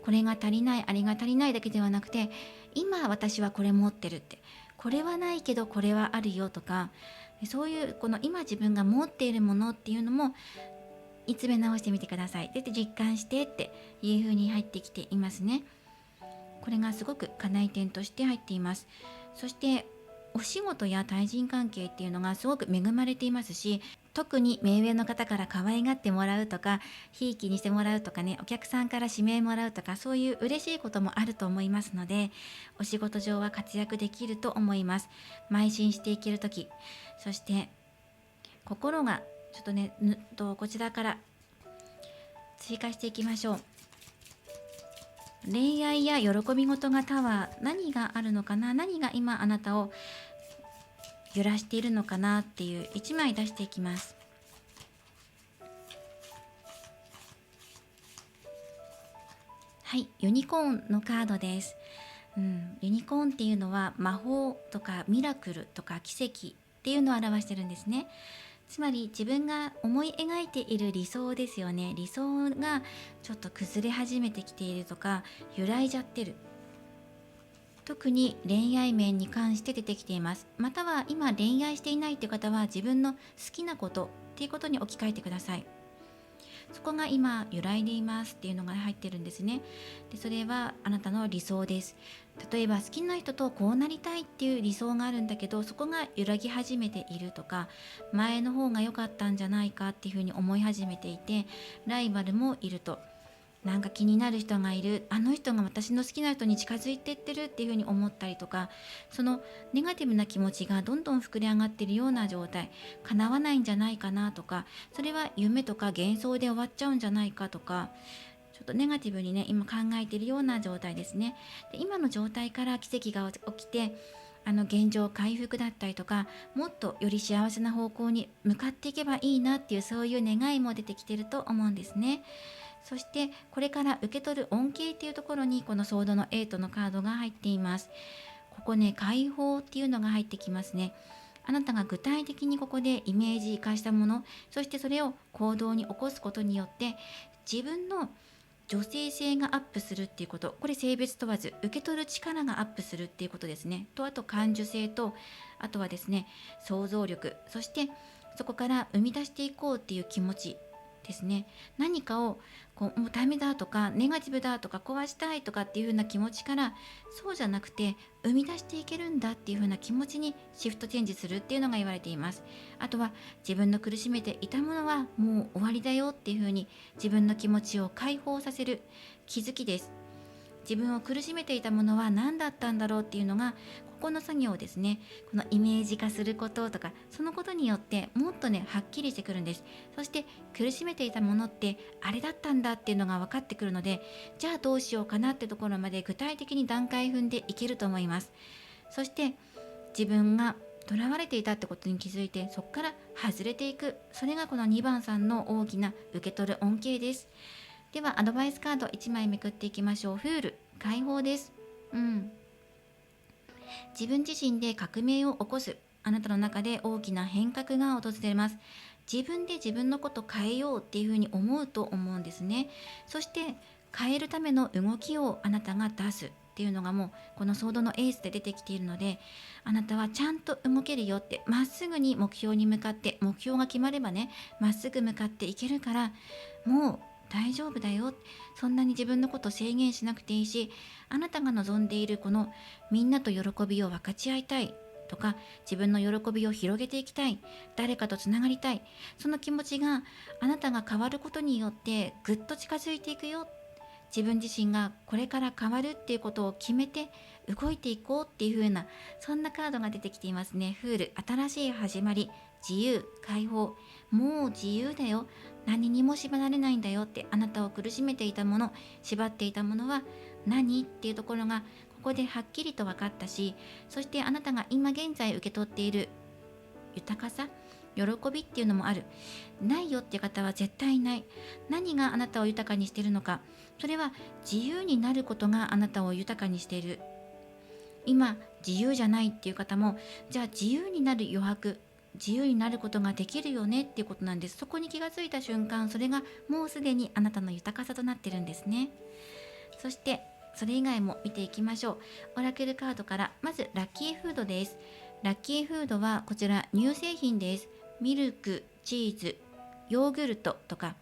これが足りない、あれが足りないだけではなくて、今私はこれ持ってるって、これはないけどこれはあるよとか、そういうこの今自分が持っているものっていうのも見つめ直してみてください。で実感してっていう風に入ってきていますね。これがすごく課題点として入っています。そしてお仕事や対人関係っていうのがすごく恵まれていますし、特に目上の方から可愛がってもらうとか、ひいきにしてもらうとかね、お客さんから指名もらうとか、そういう嬉しいこともあると思いますので、お仕事上は活躍できると思います。邁進していけるとき、そして心がちょっとね、こちらから追加していきましょう。恋愛や喜び事がタワー、何があるのかな、何が今あなたを揺らしているのかなっていう1枚出していきます。はい、ユニコーンのカードです。ユニコーンっていうのは魔法とかミラクルとか奇跡っていうのを表してるんですね。つまり自分が思い描いている理想ですよね。理想がちょっと崩れ始めてきているとか、揺らいじゃってる。特に恋愛面に関して出てきています。または今恋愛していないという方は、自分の好きなことっていうことに置き換えてください。そこが今揺らいでいますっていうのが入ってるんですね。でそれはあなたの理想です。例えば好きな人とこうなりたいっていう理想があるんだけど、そこが揺らぎ始めているとか、前の方が良かったんじゃないかっていうふうに思い始めていて、ライバルもいると、なんか気になる人がいる、あの人が私の好きな人に近づいていってるっていうふうに思ったりとか、そのネガティブな気持ちがどんどん膨れ上がっているような状態、叶わないんじゃないかなとか、それは夢とか幻想で終わっちゃうんじゃないかとか、ちょっとネガティブにね今考えているような状態ですね。で今の状態から奇跡が起きて、現状回復だったりとか、もっとより幸せな方向に向かっていけばいいなっていう、そういう願いも出てきてると思うんですね。そしてこれから受け取る恩恵っていうところに、このソードの8のカードが入っています。ここね、解放っていうのが入ってきますね。あなたが具体的にここでイメージ化したもの、そしてそれを行動に起こすことによって、自分の女性性がアップするっていうこと、これ性別問わず受け取る力がアップするっていうことですね。とあと感受性と、あとはですね想像力、そしてそこから生み出していこうっていう気持ちですね。何かをこうもうダメだとかネガティブだとか壊したいとかっていう風な気持ちから、そうじゃなくて生み出していけるんだっていう風な気持ちにシフトチェンジするっていうのが言われています。あとは自分の苦しめていたものはもう終わりだよっていう風に自分の気持ちを解放させる気づきです。自分を苦しめていたものは何だったんだろうっていうのが、ここの作業ですね、このイメージ化することとか、そのことによってもっとねはっきりしてくるんです。そして苦しめていたものってあれだったんだっていうのが分かってくるので、じゃあどうしようかなってところまで具体的に段階踏んでいけると思います。そして自分が囚われていたってことに気づいて、そこから外れていく、それがこの2番さんの大きな受け取る恩恵です。ではアドバイスカード1枚めくっていきましょう。フール、解放です。自分自身で革命を起こす、あなたの中で大きな変革が訪れます。自分で自分のこと変えようっていうふうに思うと思うんですね。そして変えるための動きをあなたが出す。っていうのがもうこのソードのエースで出てきているので、あなたはちゃんと動けるよって、まっすぐに目標に向かって、目標が決まればね、まっすぐ向かっていけるから、もう大丈夫だよ。そんなに自分のことを制限しなくていいし、あなたが望んでいるこのみんなと喜びを分かち合いたいとか、自分の喜びを広げていきたい、誰かとつながりたい、その気持ちがあなたが変わることによってぐっと近づいていくよ。自分自身がこれから変わるっていうことを決めて動いていこうっていう風な、そんなカードが出てきていますね。フール、新しい始まり、自由、解放、もう自由だよ、何にも縛られないんだよって。あなたを苦しめていたもの、縛っていたものは何っていうところがここではっきりと分かったし、そしてあなたが今現在受け取っている豊かさ、喜びっていうのもある。ないよっていう方は絶対ない。何があなたを豊かにしているのか、それは自由になることがあなたを豊かにしている。今自由じゃないっていう方も、じゃあ自由になる余白、自由になることができるよねっていうことなんです。そこに気がついた瞬間、それがもうすでにあなたの豊かさとなってるんですね。そしてそれ以外も見ていきましょう。オラクルカードから、まずラッキーフードです。ラッキーフードはこちら乳製品です。ミルク、チーズ、ヨーグルトとか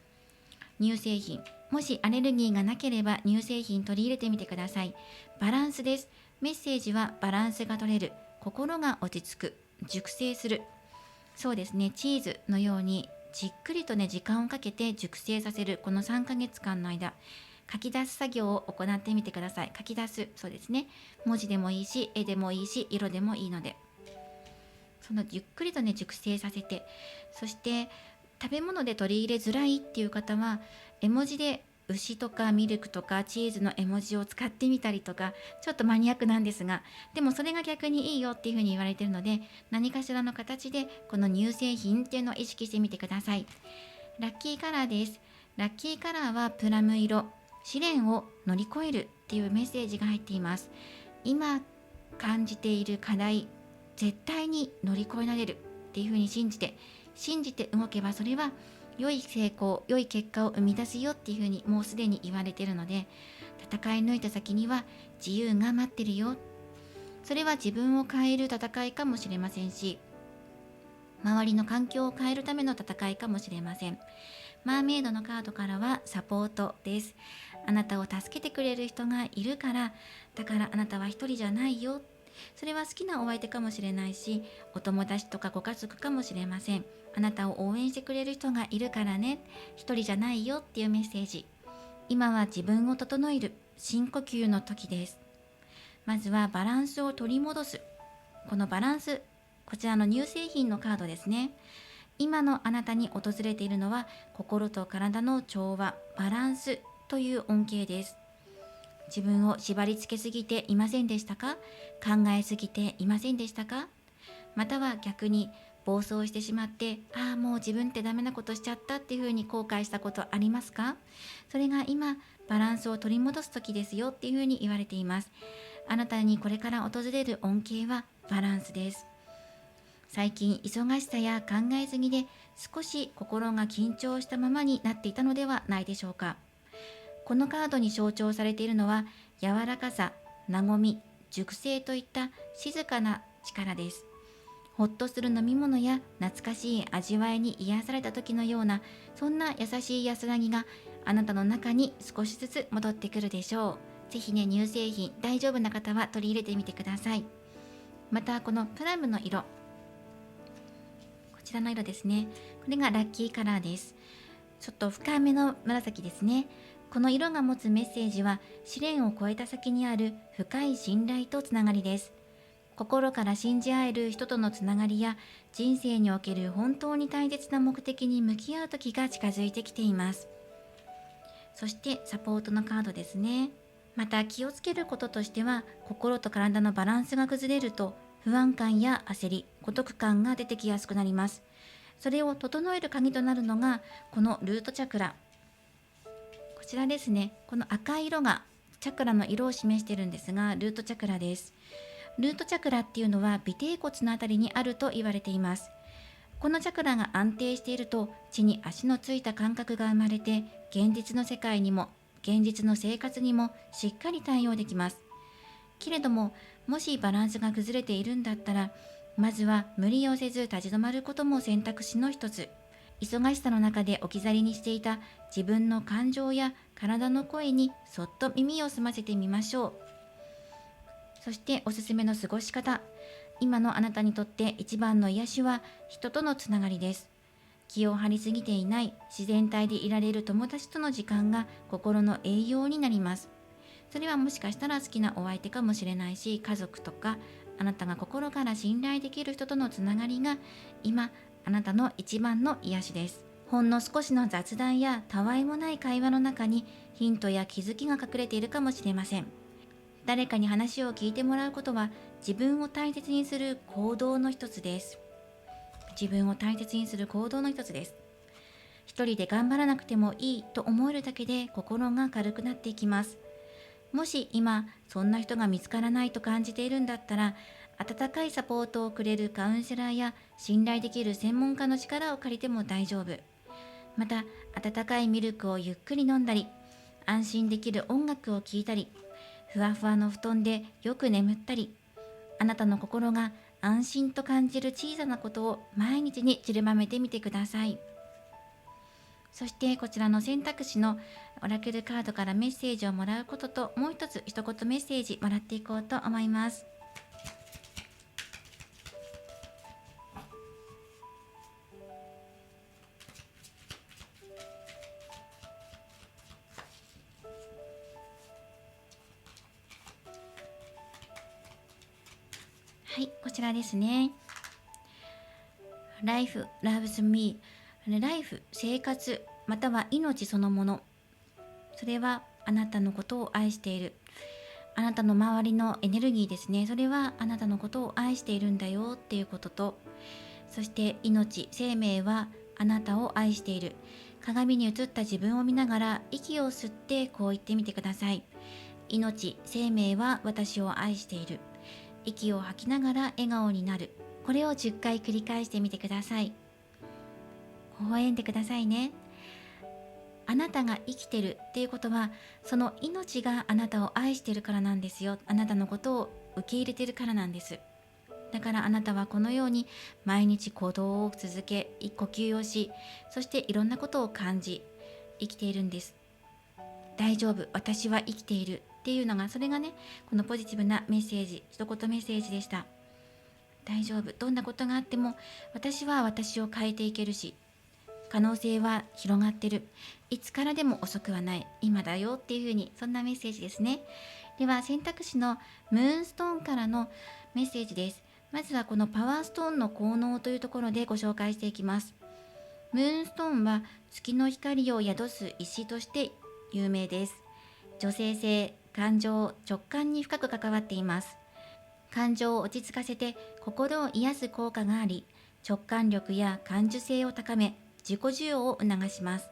乳製品。もしアレルギーがなければ乳製品取り入れてみてください。バランスです。メッセージはバランスが取れる、心が落ち着く、熟成する。そうですね、チーズのようにじっくりとね時間をかけて熟成させる、この3ヶ月間の間、書き出す作業を行ってみてください。書き出す、そうですね、文字でもいいし、絵でもいいし、色でもいいので、そのゆっくりとね熟成させて、そして食べ物で取り入れづらいっていう方は、絵文字で牛とかミルクとかチーズの絵文字を使ってみたりとか、ちょっとマニアックなんですが、でもそれが逆にいいよっていうふうに言われているので、何かしらの形でこの乳製品っていうのを意識してみてください。ラッキーカラーです。ラッキーカラーはプラム色、試練を乗り越えるっていうメッセージが入っています。今感じている課題、絶対に乗り越えられるっていうふうに信じて動けば、それは良い成功、良い結果を生み出すよっていうふうにもうすでに言われているので、戦い抜いた先には自由が待ってるよ。それは自分を変える戦いかもしれませんし、周りの環境を変えるための戦いかもしれません。マーメイドのカードからはサポートです。あなたを助けてくれる人がいるから、だからあなたは一人じゃないよ。それは好きなお相手かもしれないし、お友達とかご家族かもしれません。あなたを応援してくれる人がいるからね、一人じゃないよっていうメッセージ。今は自分を整える深呼吸の時です。まずはバランスを取り戻す。このバランス、こちらの乳製品のカードですね。今のあなたに訪れているのは、心と体の調和、バランスという恩恵です。自分を縛り付けすぎていませんでしたか？考えすぎていませんでしたか？または逆に暴走してしまって、もう自分ってダメなことしちゃったっていうふうに後悔したことありますか？それが今バランスを取り戻す時ですよっていうふうに言われています。あなたにこれから訪れる恩恵はバランスです。最近忙しさや考えすぎで少し心が緊張したままになっていたのではないでしょうか。このカードに象徴されているのは、柔らかさ、和み、熟成といった静かな力です。ほっとする飲み物や懐かしい味わいに癒された時のような、そんな優しい安らぎがあなたの中に少しずつ戻ってくるでしょう。ぜひね、乳製品大丈夫な方は取り入れてみてください。またこのプラムの色、こちらの色ですね。これがラッキーカラーです。ちょっと深めの紫ですね。この色が持つメッセージは、試練を超えた先にある深い信頼とつながりです。心から信じ合える人とのつながりや、人生における本当に大切な目的に向き合う時が近づいてきています。そしてサポートのカードですね。また気をつけることとしては、心と体のバランスが崩れると不安感や焦り、孤独感が出てきやすくなります。それを整える鍵となるのがこのルートチャクラ、こちらですね。この赤い色がチャクラの色を示しているんですが、ルートチャクラです。ルートチャクラっていうのは尾てい骨のあたりにあると言われています。このチャクラが安定していると、地に足のついた感覚が生まれて、現実の世界にも現実の生活にもしっかり対応できます。けれども、もしバランスが崩れているんだったら、まずは無理をせず立ち止まることも選択肢の一つ。忙しさの中で置き去りにしていた自分の感情や体の声にそっと耳を澄ませてみましょう。そしておすすめの過ごし方。今のあなたにとって一番の癒しは人とのつながりです。気を張りすぎていない自然体でいられる友達との時間が心の栄養になります。それはもしかしたら好きなお相手かもしれないし、家族とかあなたが心から信頼できる人とのつながりが今あなたの一番の癒しです。ほんの少しの雑談やたわいもない会話の中にヒントや気づきが隠れているかもしれません。誰かに話を聞いてもらうことは自分を大切にする行動の一つです。自分を大切にする行動の一つです。一人で頑張らなくてもいいと思えるだけで心が軽くなっていきます。もし今そんな人が見つからないと感じているんだったら、温かいサポートをくれるカウンセラーや信頼できる専門家の力を借りても大丈夫。また温かいミルクをゆっくり飲んだり、安心できる音楽を聴いたり、ふわふわの布団でよく眠ったり、あなたの心が安心と感じる小さなことを毎日に散りばめてみてください。そしてこちらの選択肢のオラクルカードからメッセージをもらうことと、もう一つ一言メッセージもらっていこうと思います。はい、こちらですね。Life loves me。 ライフ、生活、または命そのもの。それはあなたのことを愛している。あなたの周りのエネルギーですね。それはあなたのことを愛しているんだよっていうことと、そして命、生命はあなたを愛している。鏡に映った自分を見ながら息を吸ってこう言ってみてください。命、生命は私を愛している。息を吐きながら笑顔になる。これを10回繰り返してみてください。微笑んでくださいね。あなたが生きてるっていうことは、その命があなたを愛してるからなんですよ。あなたのことを受け入れてるからなんです。だからあなたはこのように毎日行動を続け、呼吸をし、そしていろんなことを感じ、生きているんです。大丈夫、私は生きているっていうのが、それがね、このポジティブなメッセージ、一言メッセージでした。大丈夫、どんなことがあっても私は私を変えていけるし、可能性は広がってる。いつからでも遅くはない。今だよっていう風に、そんなメッセージですね。では選択肢のムーンストーンからのメッセージです。まずはこのパワーストーンの効能というところでご紹介していきます。ムーンストーンは月の光を宿す石として有名です。女性性、感情、直感に深く関わっています。感情を落ち着かせて心を癒す効果があり、直感力や感受性を高め、自己需要を促します。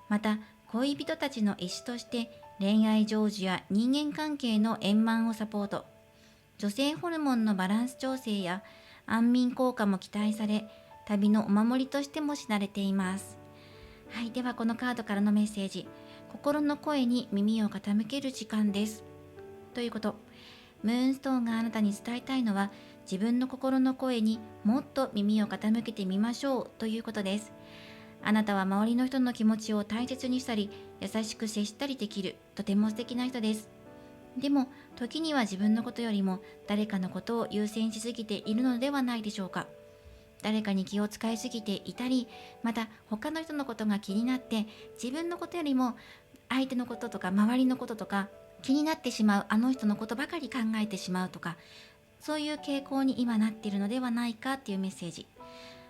また恋人たちの石として恋愛成就や人間関係の円満をサポート、女性ホルモンのバランス調整や安眠効果も期待され、旅のお守りとしても知られています。はい、ではこのカードからのメッセージ、心の声に耳を傾ける時間ですということ。ムーンストーンがあなたに伝えたいのは、自分の心の声にもっと耳を傾けてみましょうということです。あなたは周りの人の気持ちを大切にしたり、優しく接したりできる、とても素敵な人です。でも、時には自分のことよりも誰かのことを優先しすぎているのではないでしょうか。誰かに気を使いすぎていたり、また他の人のことが気になって、自分のことよりも相手のこととか周りのこととか気になってしまう、あの人のことばかり考えてしまうとか、そういう傾向に今なっているのではないかっていうメッセージ。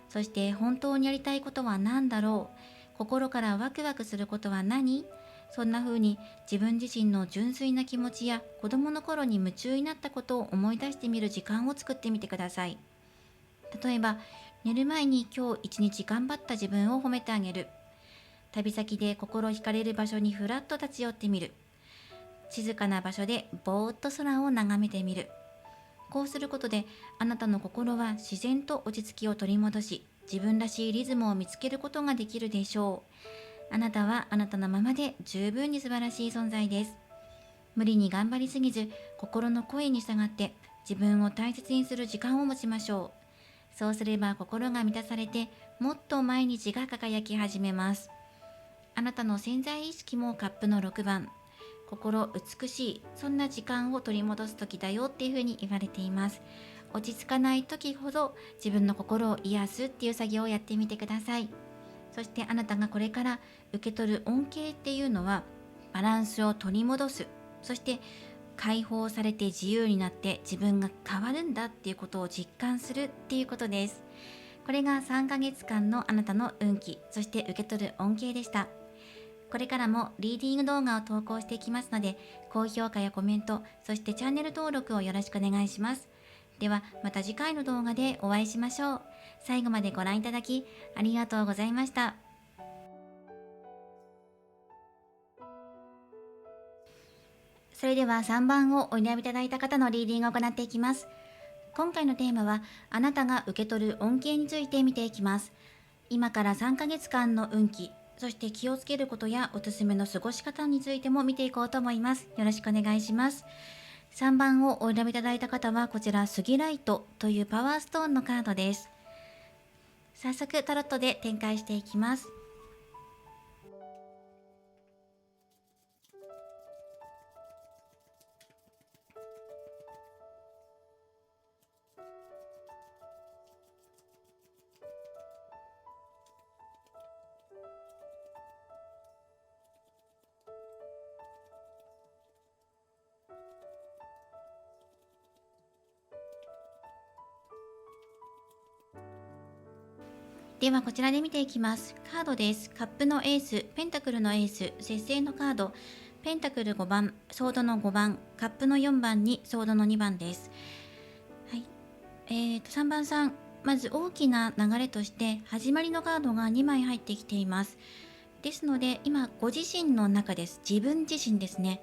そして本当にやりたいことは何だろう、心からワクワクすることは何、そんな風に自分自身の純粋な気持ちや子供の頃に夢中になったことを思い出してみる時間を作ってみてください。例えば寝る前に今日一日頑張った自分を褒めてあげる。旅先で心惹かれる場所にふらっと立ち寄ってみる。静かな場所でぼーっと空を眺めてみる。こうすることであなたの心は自然と落ち着きを取り戻し、自分らしいリズムを見つけることができるでしょう。あなたはあなたのままで十分に素晴らしい存在です。無理に頑張りすぎず、心の声に従って自分を大切にする時間を持ちましょう。そうすれば心が満たされて、もっと毎日が輝き始めます。あなたの潜在意識もカップの6番、心美しい、そんな時間を取り戻す時だよっていうふうに言われています。落ち着かない時ほど自分の心を癒すっていう作業をやってみてください。そしてあなたがこれから受け取る恩恵っていうのは、バランスを取り戻す、そして解放されて自由になって自分が変わるんだっていうことを実感するっていうことです。これが3ヶ月間のあなたの運気、そして受け取る恩恵でした。これからもリーディング動画を投稿していきますので、高評価やコメント、そしてチャンネル登録をよろしくお願いします。ではまた次回の動画でお会いしましょう。最後までご覧いただきありがとうございました。それでは3番をお選びいただいた方のリーディングを行っていきます。今回のテーマは、あなたが受け取る恩恵について見ていきます。今から3ヶ月間の運気、そして気をつけることやおすすめの過ごし方についても見ていこうと思います。よろしくお願いします。3番をお選びいただいた方は、こちらスギライトというパワーストーンのカードです。早速タロットで展開していきます。ではこちらで見ていきます。カードです。カップのエース、ペンタクルのエース、節制のカード、ペンタクル5番、ソードの5番、カップの4番にソードの2番です。はい。3番さん、まず大きな流れとして始まりのカードが2枚入ってきています。ですので今ご自身の中です。自分自身ですね。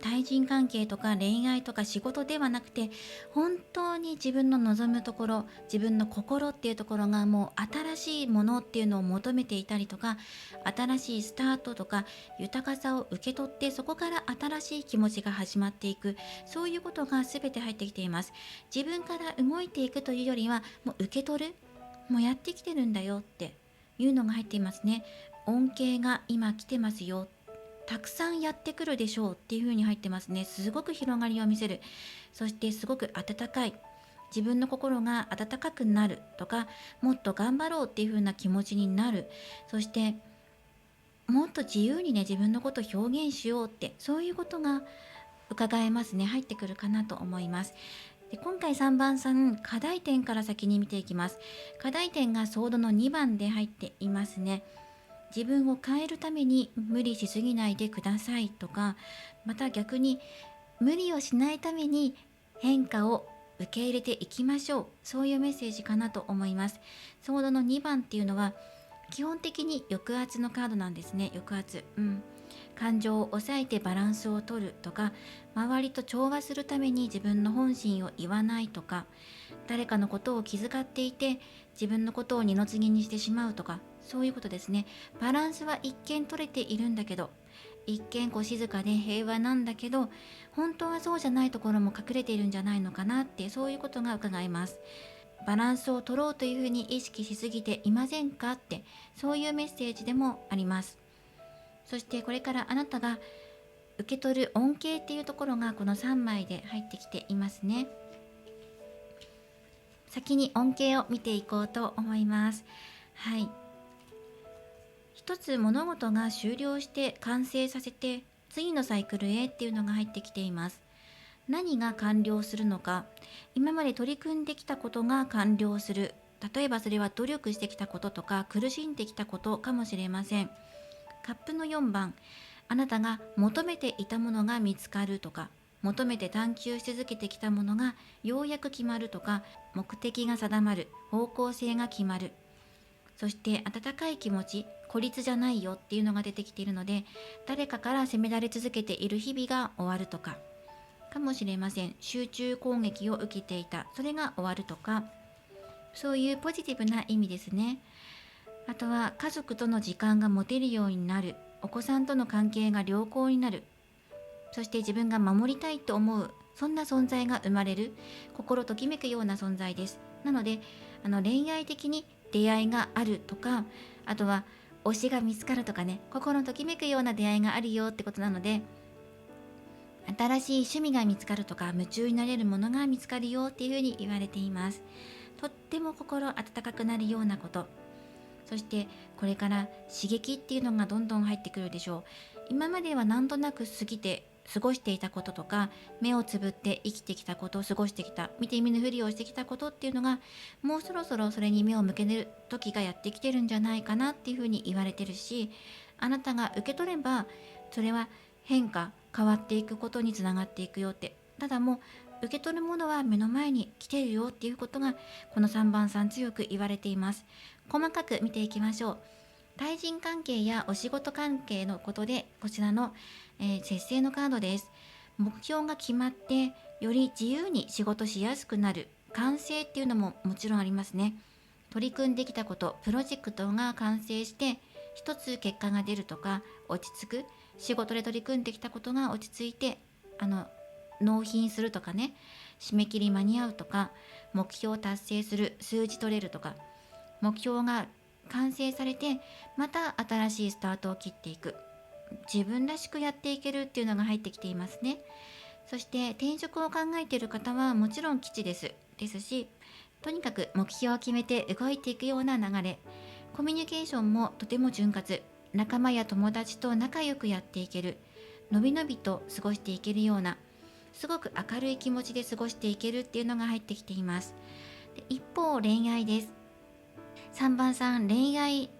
対人関係とか恋愛とか仕事ではなくて、本当に自分の望むところ、自分の心っていうところがもう新しいものっていうのを求めていたりとか、新しいスタートとか豊かさを受け取って、そこから新しい気持ちが始まっていく、そういうことが全て入ってきています。自分から動いていくというよりは、もう受け取る、もうやってきてるんだよっていうのが入っていますね。恩恵が今来てますよ、たくさんやってくるでしょうっていう風に入ってますね。すごく広がりを見せる、そしてすごく温かい、自分の心が温かくなるとか、もっと頑張ろうっていう風な気持ちになる、そしてもっと自由にね、自分のことを表現しようって、そういうことが伺えますね。入ってくるかなと思います。で、今回3番さん、課題点から先に見ていきます。課題点がソードの2番で入っていますね。自分を変えるために無理しすぎないでくださいとか、また逆に無理をしないために変化を受け入れていきましょう、そういうメッセージかなと思います。ソードの2番っていうのは基本的に抑圧のカードなんですね。抑圧、感情を抑えてバランスを取るとか、周りと調和するために自分の本心を言わないとか、誰かのことを気遣っていて自分のことを二の次にしてしまうとか、そういうことですね。バランスは一見取れているんだけど、一見静かで平和なんだけど、本当はそうじゃないところも隠れているんじゃないのかなって、そういうことが伺えます。バランスを取ろうというふうに意識しすぎていませんかって、そういうメッセージでもあります。そしてこれからあなたが受け取る恩恵っていうところがこの3枚で入ってきていますね。先に恩恵を見ていこうと思います。はい。一つ物事が終了して完成させて次のサイクルへっていうのが入ってきています。何が完了するのか、今まで取り組んできたことが完了する。例えばそれは努力してきたこととか苦しんできたことかもしれません。カップの4番、あなたが求めていたものが見つかるとか、求めて探求し続けてきたものがようやく決まるとか、目的が定まる、方向性が決まる、そして温かい気持ち、孤立じゃないよっていうのが出てきているので、誰かから責められ続けている日々が終わるとかかもしれません。集中攻撃を受けていた、それが終わるとか、そういうポジティブな意味ですね。あとは家族との時間が持てるようになる、お子さんとの関係が良好になる、そして自分が守りたいと思う、そんな存在が生まれる、心ときめくような存在です。なので恋愛的に出会いがあるとか、あとは推しが見つかるとかね、心ときめくような出会いがあるよってことなので、新しい趣味が見つかるとか、夢中になれるものが見つかるよっていうふうに言われています。とっても心温かくなるようなこと、そしてこれから刺激っていうのがどんどん入ってくるでしょう。今まではなんとなく過ごしていたこととか、目をつぶって生きてきたこと、過ごしてきた、見て見ぬふりをしてきたことっていうのが、もうそろそろそれに目を向ける時がやってきてるんじゃないかなっていうふうに言われてるし、あなたが受け取ればそれは変わっていくことにつながっていくよって。ただもう受け取るものは目の前に来てるよっていうことが、この3番さん強く言われています。細かく見ていきましょう。対人関係やお仕事関係のことで、こちらの、節制のカードです。目標が決まってより自由に仕事しやすくなる、完成っていうのももちろんありますね。取り組んできたこと、プロジェクトが完成して一つ結果が出るとか、落ち着く、仕事で取り組んできたことが落ち着いて納品するとかね、締め切り間に合うとか、目標を達成する、数字取れるとか、目標が完成されてまた新しいスタートを切っていく、自分らしくやっていけるっていうのが入ってきていますね。そして転職を考えている方はもちろん吉ですし、とにかく目標を決めて動いていくような流れ、コミュニケーションもとても潤滑、仲間や友達と仲良くやっていける、のびのびと過ごしていけるような、すごく明るい気持ちで過ごしていけるっていうのが入ってきています。で、一方恋愛です。3番さん、恋愛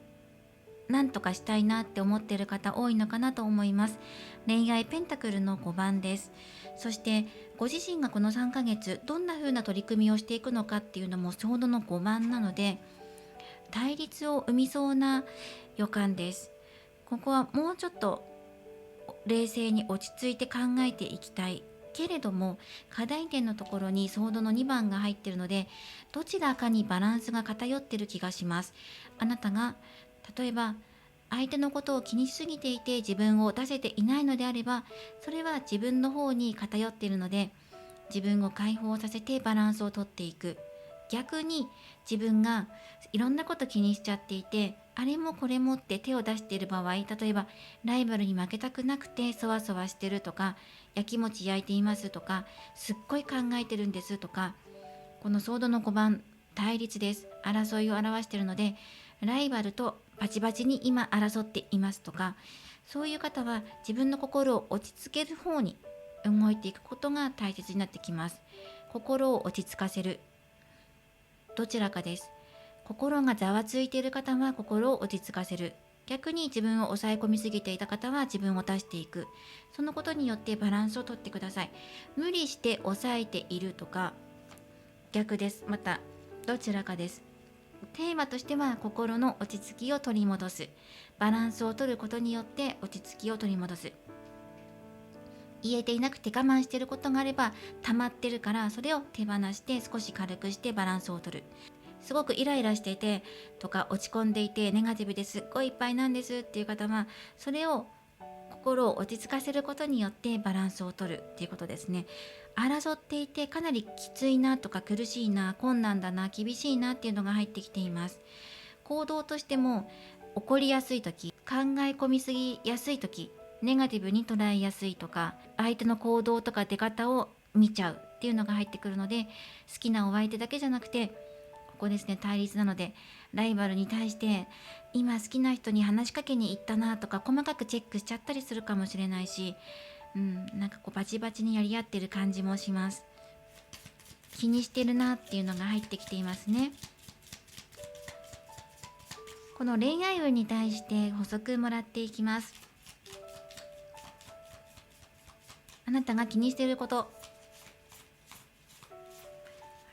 なんとかしたいなって思っている方多いのかなと思います。恋愛ペンタクルの5番です。そしてご自身がこの3ヶ月どんな風な取り組みをしていくのかっていうのもちょうどの5番なので、対立を生みそうな予感です。ここはもうちょっと冷静に落ち着いて考えていきたいけれども、課題点のところにソードの2番が入っているので、どちらかにバランスが偏っている気がします。あなたが例えば相手のことを気にしすぎていて自分を出せていないのであれば、それは自分の方に偏っているので、自分を解放させてバランスをとっていく。逆に自分がいろんなこと気にしちゃっていて、あれもこれもって手を出している場合、例えばライバルに負けたくなくてそわそわしてるとか、やきもち焼いていますとか、すっごい考えてるんですとか、このソードの5番、対立です。争いを表しているので、ライバルとバチバチに今争っていますとか、そういう方は自分の心を落ち着ける方に動いていくことが大切になってきます。心を落ち着かせる、どちらかです。心がざわついている方は心を落ち着かせる。逆に自分を抑え込みすぎていた方は自分を出していく。そのことによってバランスをとってください。無理して抑えているとか、逆です。またどちらかです。テーマとしては心の落ち着きを取り戻す。バランスを取ることによって落ち着きを取り戻す。言えていなくて我慢していることがあれば溜まってるから、それを手放して少し軽くしてバランスを取る。すごくイライラしていてとか落ち込んでいてネガティブですっごいいっぱいなんですっていう方は、それを心を落ち着かせることによってバランスを取るっていうことですね。争っていてかなりきついなとか苦しいな、困難だな、厳しいなっていうのが入ってきています。行動としても怒りやすい時、考え込みすぎやすい時、ネガティブに捉えやすいとか、相手の行動とか出方を見ちゃうっていうのが入ってくるので、好きなお相手だけじゃなくて、ここですね、対立なのでライバルに対して今好きな人に話しかけに行ったなとか細かくチェックしちゃったりするかもしれないし、なんかこうバチバチにやり合ってる感じもします。気にしてるなっていうのが入ってきていますね。この恋愛運に対して補足もらっていきます。あなたが気にしていること、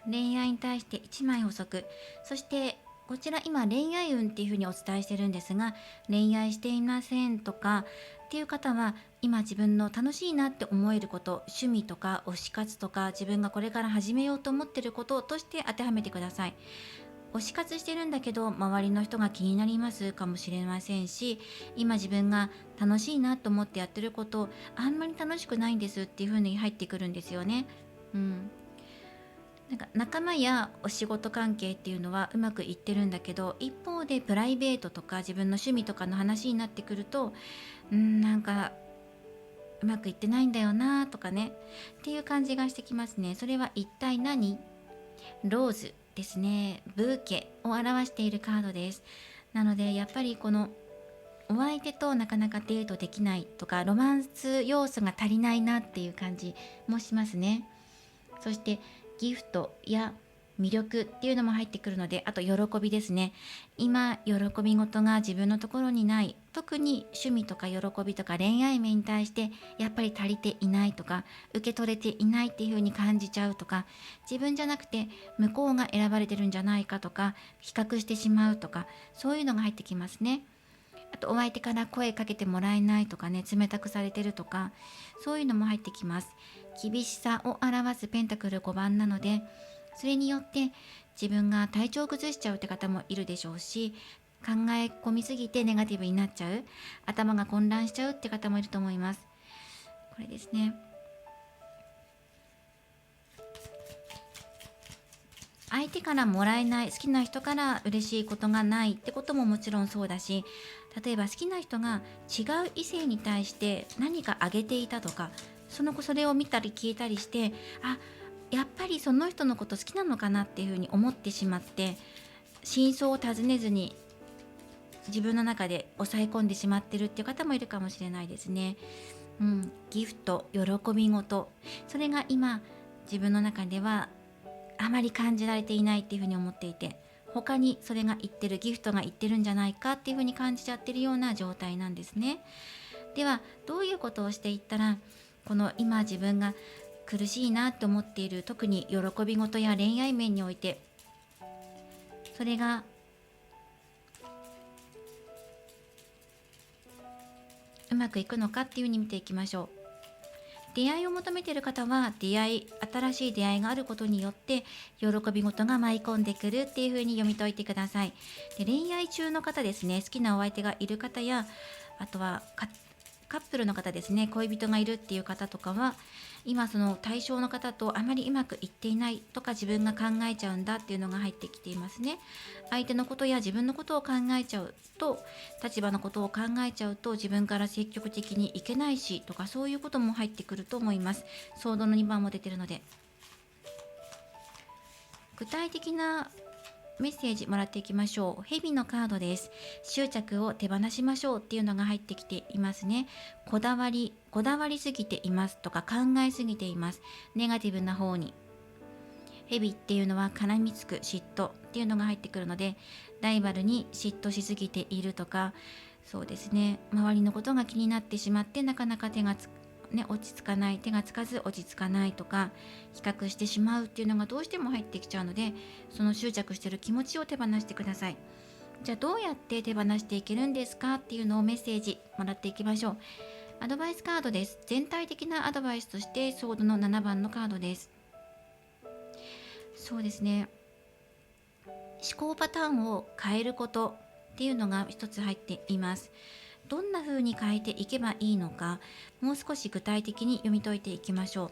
恋愛に対して1枚補足。そしてこちら今恋愛運っていうふうにお伝えしてるんですが、恋愛していませんとかっていう方は、今自分の楽しいなって思えること、趣味とか推し活とか自分がこれから始めようと思っていることとして当てはめてください。推し活してるんだけど周りの人が気になりますかもしれませんし、今自分が楽しいなと思ってやってることあんまり楽しくないんですっていう風に入ってくるんですよね。うん、なんか仲間やお仕事関係っていうのはうまくいってるんだけど、一方でプライベートとか自分の趣味とかの話になってくると、なんかうまくいってないんだよなとかねっていう感じがしてきますね。それは一体何？ローズですね。ブーケを表しているカードです。なのでやっぱりこのお相手となかなかデートできないとか、ロマンス要素が足りないなっていう感じもしますね。そしてギフトや魅力っていうのも入ってくるので、あと喜びですね。今喜び事が自分のところにない、特に趣味とか喜びとか恋愛面に対してやっぱり足りていないとか、受け取れていないっていう風に感じちゃうとか、自分じゃなくて向こうが選ばれてるんじゃないかとか、比較してしまうとか、そういうのが入ってきますね。あとお相手から声かけてもらえないとかね、冷たくされてるとか、そういうのも入ってきます。厳しさを表すペンタクル5番なので、それによって自分が体調を崩しちゃうって方もいるでしょうし、考え込みすぎてネガティブになっちゃう、頭が混乱しちゃうって方もいると思います。これですね。相手からもらえない、好きな人から嬉しいことがないってことももちろんそうだし、例えば好きな人が違う異性に対して何かあげていたとか、それを見たり聞いたりして、あ、やっぱりその人のこと好きなのかなっていうふうに思ってしまって、真相を尋ねずに自分の中で抑え込んでしまってるっていう方もいるかもしれないですね。ギフト、喜び事、それが今自分の中ではあまり感じられていないっていうふうに思っていて、他にそれが言ってる、ギフトが言ってるんじゃないかっていうふうに感じちゃってるような状態なんですね。ではどういうことをしていったら、この今自分が苦しいなと思っている、特に喜び事や恋愛面においてそれがうまくいくのかっていうふうに見ていきましょう。出会いを求めている方は、新しい出会いがあることによって喜び事が舞い込んでくるっていう風に読み解いてください。で、恋愛中の方ですね、好きなお相手がいる方や、あとはカップルの方ですね、恋人がいるっていう方とかは、今その対象の方とあまりうまくいっていないとか、自分が考えちゃうんだっていうのが入ってきていますね。相手のことや自分のことを考えちゃうと、立場のことを考えちゃうと自分から積極的にいけないしとか、そういうことも入ってくると思います。ソードの2番も出てるので、具体的なメッセージもらっていきましょう。ヘビのカードです。執着を手放しましょうっていうのが入ってきていますね。こだわりすぎていますとか、考えすぎています。ネガティブな方に。ヘビっていうのは絡みつく嫉妬っていうのが入ってくるので、ライバルに嫉妬しすぎているとか、そうですね、周りのことが気になってしまってなかなか落ち着かない、手がつかず落ち着かないとか、比較してしまうっていうのがどうしても入ってきちゃうので、その執着している気持ちを手放してください。じゃあどうやって手放していけるんですかっていうのをメッセージもらっていきましょう。アドバイスカードです。全体的なアドバイスとしてソードの7番のカードです。そうですね、思考パターンを変えることっていうのが一つ入っています。どんな風に変えていけばいいのか、もう少し具体的に読み解いていきましょう。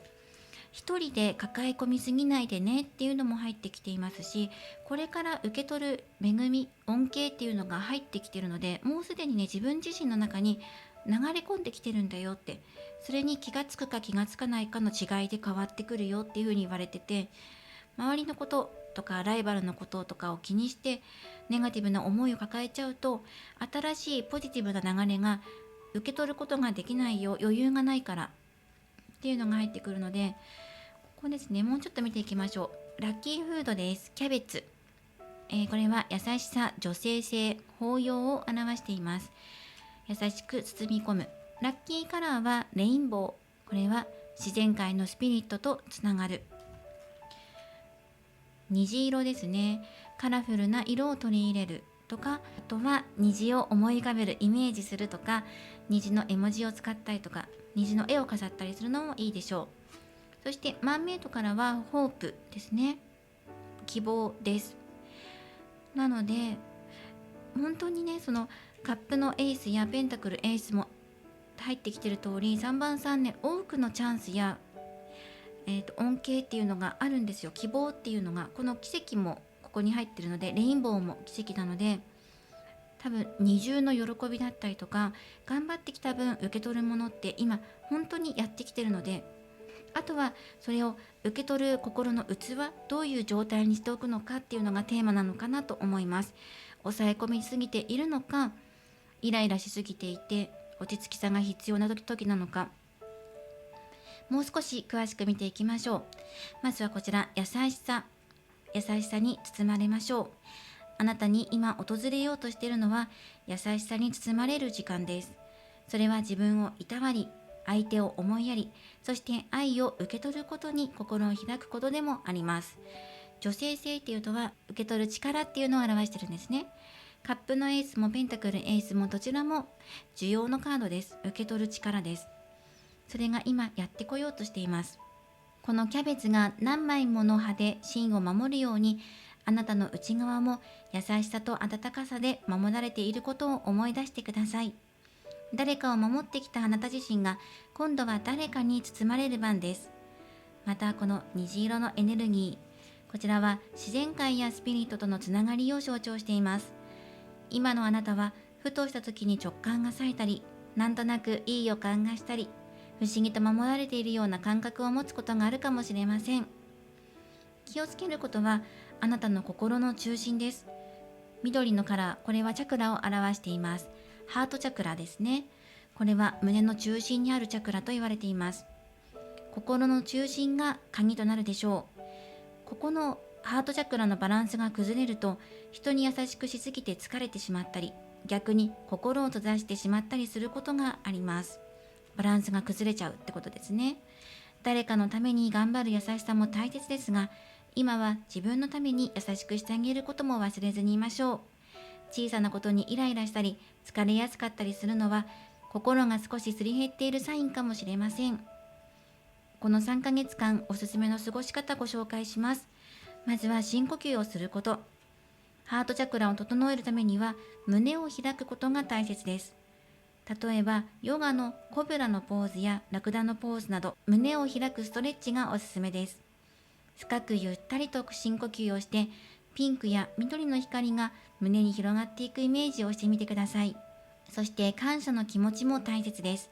一人で抱え込みすぎないでねっていうのも入ってきていますし、これから受け取る恵み、恩恵っていうのが入ってきているので、もうすでにね、自分自身の中に流れ込んできてるんだよって、それに気がつくか気がつかないかの違いで変わってくるよっていう風に言われてて、周りのこととかライバルのこととかを気にしてネガティブな思いを抱えちゃうと、新しいポジティブな流れが受け取ることができないよ、余裕がないからっていうのが入ってくるので、ここですね、もうちょっと見ていきましょう。ラッキーフードです。キャベツ、これは優しさ、女性性、包容を表しています。優しく包み込む。ラッキーカラーはレインボー、これは自然界のスピリットとつながる。虹色ですね。カラフルな色を取り入れるとか、あとは虹を思い浮かべる、イメージするとか、虹の絵文字を使ったりとか、虹の絵を飾ったりするのもいいでしょう。そしてマンメイドからはホープですね。希望です。なので本当にね、そのカップのエースやペンタクルエースも入ってきてる通り、3番さんね、多くのチャンスや、恩恵っていうのがあるんですよ。希望っていうのが、この奇跡もここに入ってるので、レインボーも奇跡なので、多分二重の喜びだったりとか、頑張ってきた分受け取るものって今本当にやってきてるので、あとはそれを受け取る心の器、どういう状態にしておくのかっていうのがテーマなのかなと思います。抑え込みすぎているのか、イライラしすぎていて落ち着きさが必要な時なのか、もう少し詳しく見ていきましょう。まずはこちら、優しさに包まれましょう。あなたに今訪れようとしているのは、優しさに包まれる時間です。それは自分をいたわり、相手を思いやり、そして愛を受け取ることに心を開くことでもあります。女性性っていうのは受け取る力っていうのを表してるんですね。カップのエースもペンタクルエースもどちらも需要のカードです。受け取る力です。それが今やってこようとしています。このキャベツが何枚もの葉で芯を守るように、あなたの内側も優しさと温かさで守られていることを思い出してください。誰かを守ってきたあなた自身が今度は誰かに包まれる番です。またこの虹色のエネルギー、こちらは自然界やスピリットとのつながりを象徴しています。今のあなたはふとした時に直感が冴えたり、なんとなくいい予感がしたり、不思議と守られているような感覚を持つことがあるかもしれません。気をつけることは、あなたの心の中心です。緑のカラー、これはチャクラを表しています。ハートチャクラですね。これは胸の中心にあるチャクラと言われています。心の中心が鍵となるでしょう。ここのハートチャクラのバランスが崩れると、人に優しくしすぎて疲れてしまったり、逆に心を閉ざしてしまったりすることがあります。バランスが崩れちゃうってことですね。誰かのために頑張る優しさも大切ですが、今は自分のために優しくしてあげることも忘れずにいましょう。小さなことにイライラしたり疲れやすかったりするのは、心が少しすり減っているサインかもしれません。この3ヶ月間おすすめの過ごし方ご紹介します。まずは深呼吸をすること。ハートチャクラを整えるためには胸を開くことが大切です。例えばヨガのコブラのポーズやラクダのポーズなど、胸を開くストレッチがおすすめです。深くゆったりと深呼吸をして、ピンクや緑の光が胸に広がっていくイメージをしてみてください。そして感謝の気持ちも大切です。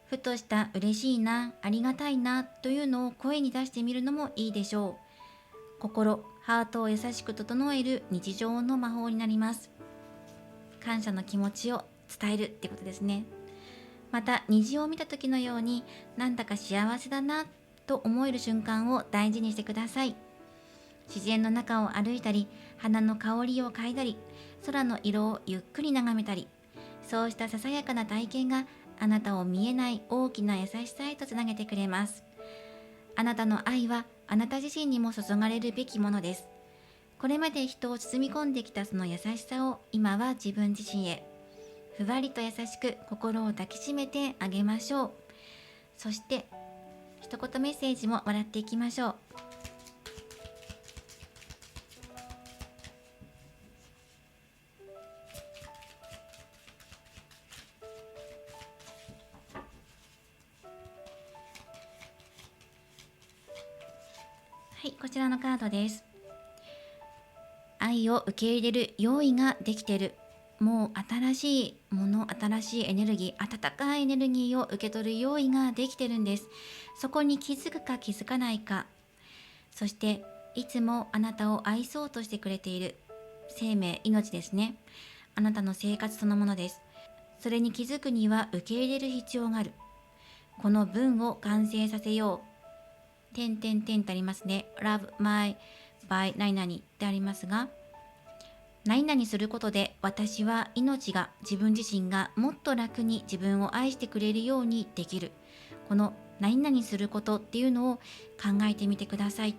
ふとした嬉しいな、ありがたいなというのを声に出してみるのもいいでしょう。心、ハートを優しく整える日常の魔法になります。感謝の気持ちを伝えるってことですね。また虹を見た時のように、なんだか幸せだなと思える瞬間を大事にしてください。自然の中を歩いたり、花の香りを嗅いだり、空の色をゆっくり眺めたり、そうしたささやかな体験があなたを見えない大きな優しさへとつなげてくれます。あなたの愛はあなた自身にも注がれるべきものです。これまで人を包み込んできたその優しさを今は自分自身へ、ふわりと優しく心を抱きしめてあげましょう。そして一言メッセージももらっていきましょう。はい、こちらのカードです。愛を受け入れる用意ができている。もう新しいもの、新しいエネルギー、温かいエネルギーを受け取る用意ができてるんです。そこに気づくか気づかないか。そしていつもあなたを愛そうとしてくれている生命、命ですね。あなたの生活そのものです。それに気づくには受け入れる必要がある。この文を完成させよう。点点点ってありますね。Love my by 何々ってありますが、何々することで私は命が、自分自身がもっと楽に自分を愛してくれるようにできる。この何々することっていうのを考えてみてください。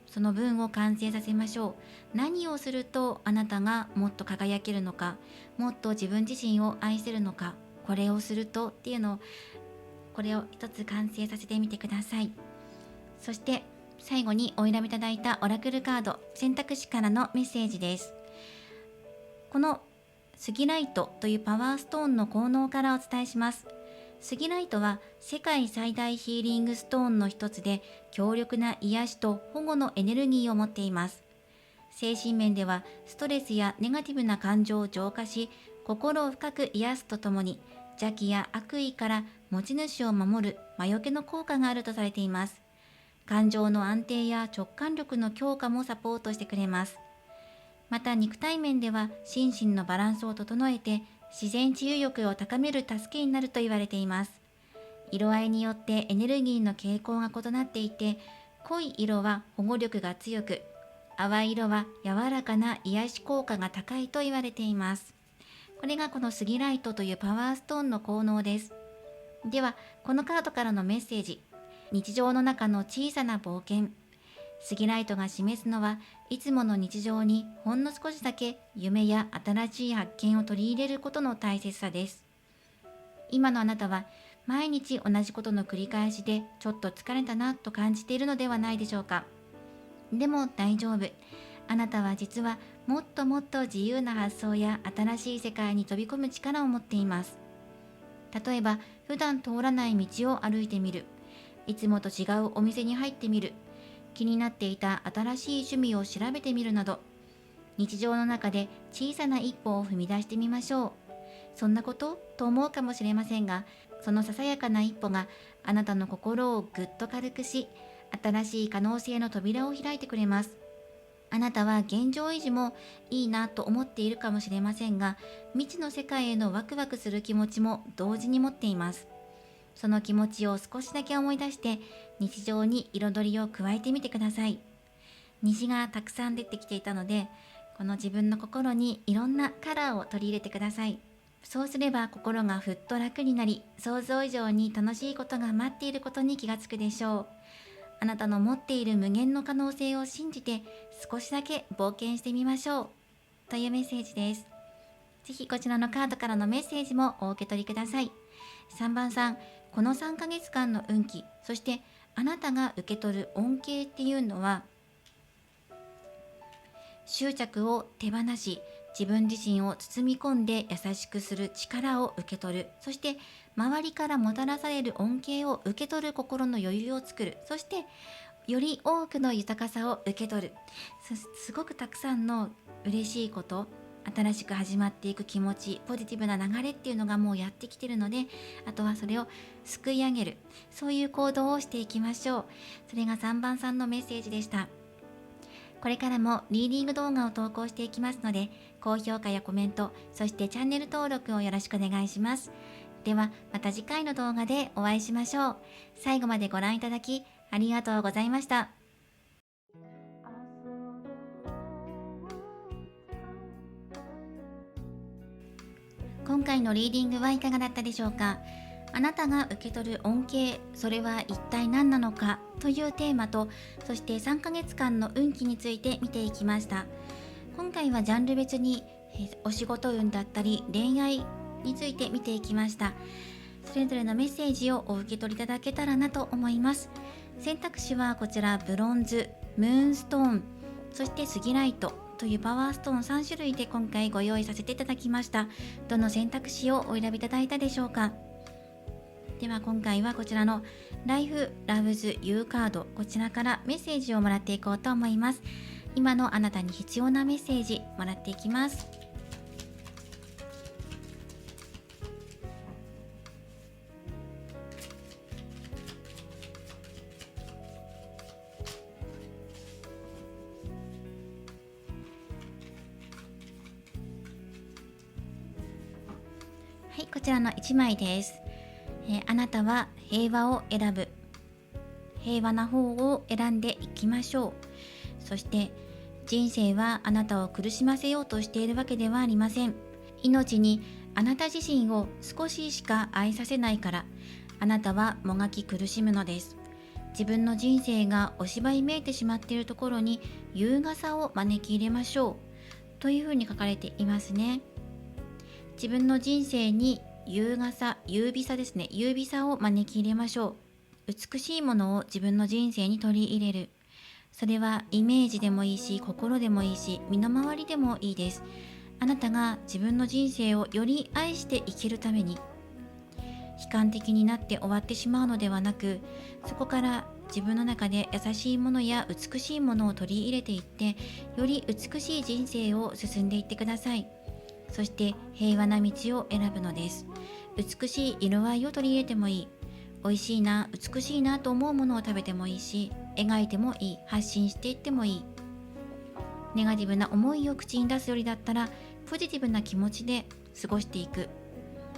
その文を完成させましょう。何をするとあなたがもっと輝けるのか、もっと自分自身を愛せるのか、これをするとっていうのを、これを一つ完成させてみてください。そして最後にお選びいただいたオラクルカード、選択肢からのメッセージです。このスギライトというパワーストーンの効能からお伝えします。スギライトは世界最大ヒーリングストーンの一つで、強力な癒しと保護のエネルギーを持っています。精神面ではストレスやネガティブな感情を浄化し、心を深く癒すとともに、邪気や悪意から持ち主を守る魔除けの効果があるとされています。感情の安定や直感力の強化もサポートしてくれます。また肉体面では心身のバランスを整えて、自然治癒力を高める助けになると言われています。色合いによってエネルギーの傾向が異なっていて、濃い色は保護力が強く、淡い色は柔らかな癒し効果が高いと言われています。これがこのスギライトというパワーストーンの効能です。では、このカードからのメッセージ。日常の中の小さな冒険。スギライトが示すのは、いつもの日常にほんの少しだけ夢や新しい発見を取り入れることの大切さです。今のあなたは毎日同じことの繰り返しでちょっと疲れたなと感じているのではないでしょうか。でも大丈夫。あなたは実はもっともっと自由な発想や新しい世界に飛び込む力を持っています。例えば、普段通らない道を歩いてみる。いつもと違うお店に入ってみる。気になっていた新しい趣味を調べてみるなど、日常の中で小さな一歩を踏み出してみましょう。そんなことと思うかもしれませんが、そのささやかな一歩があなたの心をぐっと軽くし、新しい可能性の扉を開いてくれます。あなたは現状維持もいいなと思っているかもしれませんが、未知の世界へのワクワクする気持ちも同時に持っています。その気持ちを少しだけ思い出して、日常に彩りを加えてみてください。虹がたくさん出てきていたので、この自分の心にいろんなカラーを取り入れてください。そうすれば心がふっと楽になり、想像以上に楽しいことが待っていることに気がつくでしょう。あなたの持っている無限の可能性を信じて、少しだけ冒険してみましょう。というメッセージです。ぜひこちらのカードからのメッセージもお受け取りください。3番さん、この3ヶ月間の運気、そしてあなたが受け取る恩恵っていうのは、執着を手放し、自分自身を包み込んで優しくする力を受け取る。そして周りからもたらされる恩恵を受け取る心の余裕を作る。そしてより多くの豊かさを受け取る。すごくたくさんの嬉しいこと、新しく始まっていく気持ち、ポジティブな流れっていうのがもうやってきてるので、あとはそれをすくい上げる、そういう行動をしていきましょう。それが3番さんのメッセージでした。これからもリーディング動画を投稿していきますので、高評価やコメント、そしてチャンネル登録をよろしくお願いします。ではまた次回の動画でお会いしましょう。最後までご覧いただきありがとうございました。今回のリーディングはいかがだったでしょうか。あなたが受け取る恩恵、それは一体何なのかというテーマと、そして3ヶ月間の運気について見ていきました。今回はジャンル別にお仕事運だったり恋愛について見ていきました。それぞれのメッセージをお受け取りいただけたらなと思います。選択肢はこちらブロンズ、ムーンストーン、そしてスギライトというパワーストーン3種類で今回ご用意させていただきました。どの選択肢をお選びいただいたでしょうか。では今回はこちらのライフラブズ U カード、こちらからメッセージをもらっていこうと思います。今のあなたに必要なメッセージもらっていきます。はい、こちらの1枚です。あなたは平和を選ぶ。平和な方を選んでいきましょう。そして人生はあなたを苦しませようとしているわけではありません。命にあなた自身を少ししか愛させないから、あなたはもがき苦しむのです。自分の人生がお芝居めいてしまっているところに優雅さを招き入れましょうというふうに書かれていますね。自分の人生に優雅さ、優美さですね、優美さを招き入れましょう。美しいものを自分の人生に取り入れる。それはイメージでもいいし、心でもいいし、身の回りでもいいです。あなたが自分の人生をより愛して生きるために、悲観的になって終わってしまうのではなく、そこから自分の中で優しいものや美しいものを取り入れていって、より美しい人生を進んでいってください。そして平和な道を選ぶのです。美しい色合いを取り入れてもいい。美味しいな、美しいなと思うものを食べてもいいし、描いてもいい、発信していってもいい。ネガティブな思いを口に出すよりだったら、ポジティブな気持ちで過ごしていく。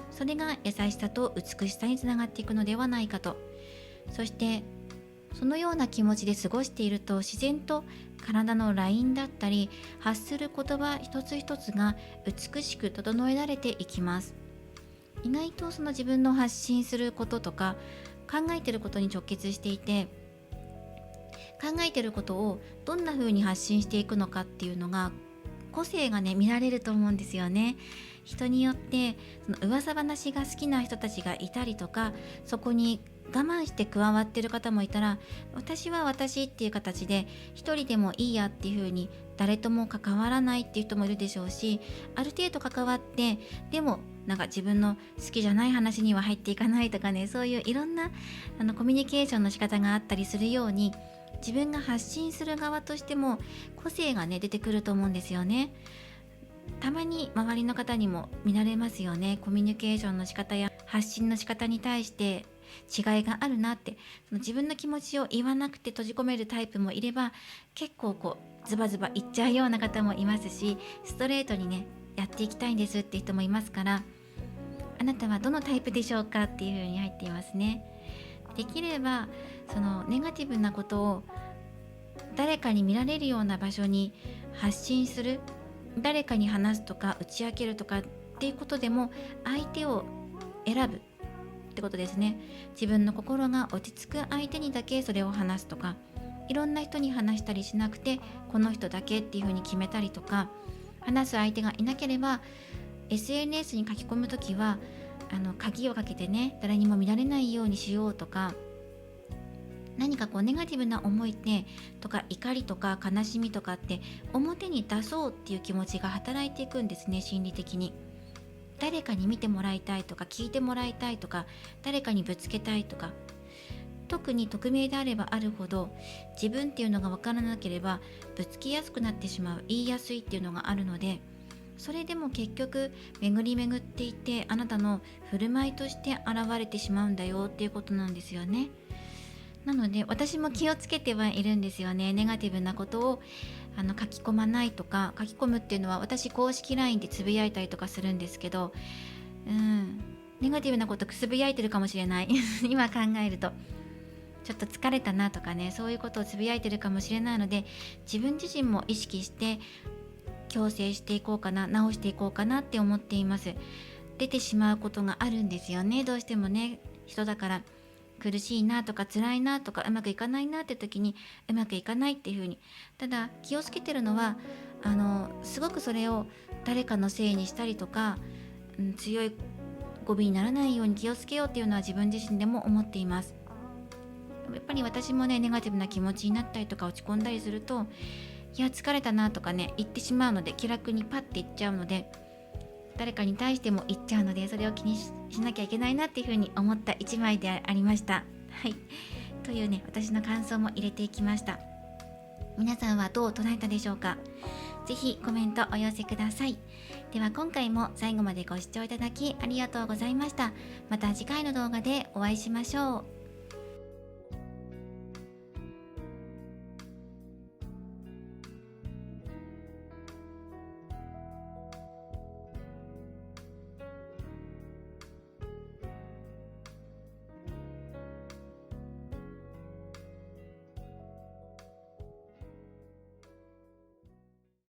それが優しさと美しさにつながっていくのではないかと。そしてそのような気持ちで過ごしていると、自然と体のラインだったり発する言葉一つ一つが美しく整えられていきます。意外とその自分の発信することとか考えていることに直結していて、考えていることをどんな風に発信していくのかっていうのが、個性がね見られると思うんですよね。人によってその噂話が好きな人たちがいたりとか、そこに我慢して加わってる方もいたら、私は私っていう形で一人でもいいやっていう風に誰とも関わらないっていう人もいるでしょうし、ある程度関わってでもなんか自分の好きじゃない話には入っていかないとかね、そういういろんなコミュニケーションの仕方があったりするように、自分が発信する側としても個性がね出てくると思うんですよね。たまに周りの方にも見られますよね。コミュニケーションの仕方や発信の仕方に対して違いがあるなって。その自分の気持ちを言わなくて閉じ込めるタイプもいれば、結構ズバズバ言っちゃうような方もいますし、ストレートにねやっていきたいんですって人もいますから、あなたはどのタイプでしょうかっていう風に入っていますね。できればそのネガティブなことを誰かに見られるような場所に発信する、誰かに話すとか打ち明けるとかっていうことでも、相手を選ぶってことですね。自分の心が落ち着く相手にだけそれを話すとか、いろんな人に話したりしなくてこの人だけっていうふうに決めたりとか、話す相手がいなければ SNS に書き込むときは鍵をかけてね、誰にも見られないようにしようとか、何かネガティブな思いってとか怒りとか悲しみとかって表に出そうっていう気持ちが働いていくんですね、心理的に。誰かに見てもらいたいとか聞いてもらいたいとか、誰かにぶつけたいとか、特に匿名であればあるほど自分っていうのが分からなければぶつけやすくなってしまう、言いやすいっていうのがあるので、それでも結局巡り巡っていってあなたの振る舞いとして現れてしまうんだよっていうことなんですよね。なので私も気をつけてはいるんですよね。ネガティブなことを書き込まないとか、書き込むっていうのは私公式 LINE でつぶやいたりとかするんですけど、ネガティブなことつぶやいてるかもしれない今考えるとちょっと疲れたなとかね、そういうことをつぶやいてるかもしれないので、自分自身も意識して矯正していこうかな、直していこうかなって思っています。出てしまうことがあるんですよね、どうしてもね。人だから苦しいなとか辛いなとかうまくいかないなって時にうまくいかないっていう風に、ただ気をつけてるのはすごくそれを誰かのせいにしたりとか、強い語尾にならないように気をつけようっていうのは自分自身でも思っています。やっぱり私もねネガティブな気持ちになったりとか落ち込んだりすると、いや疲れたなとかね言ってしまうので、気楽にパッて言っちゃうので、誰かに対しても言っちゃうので、それを気に しなきゃいけないなっていうふうに思った一枚でありました。はい、というね私の感想も入れていきました。皆さんはどう捉えたでしょうか。ぜひコメントお寄せください。では今回も最後までご視聴いただきありがとうございました。また次回の動画でお会いしましょう。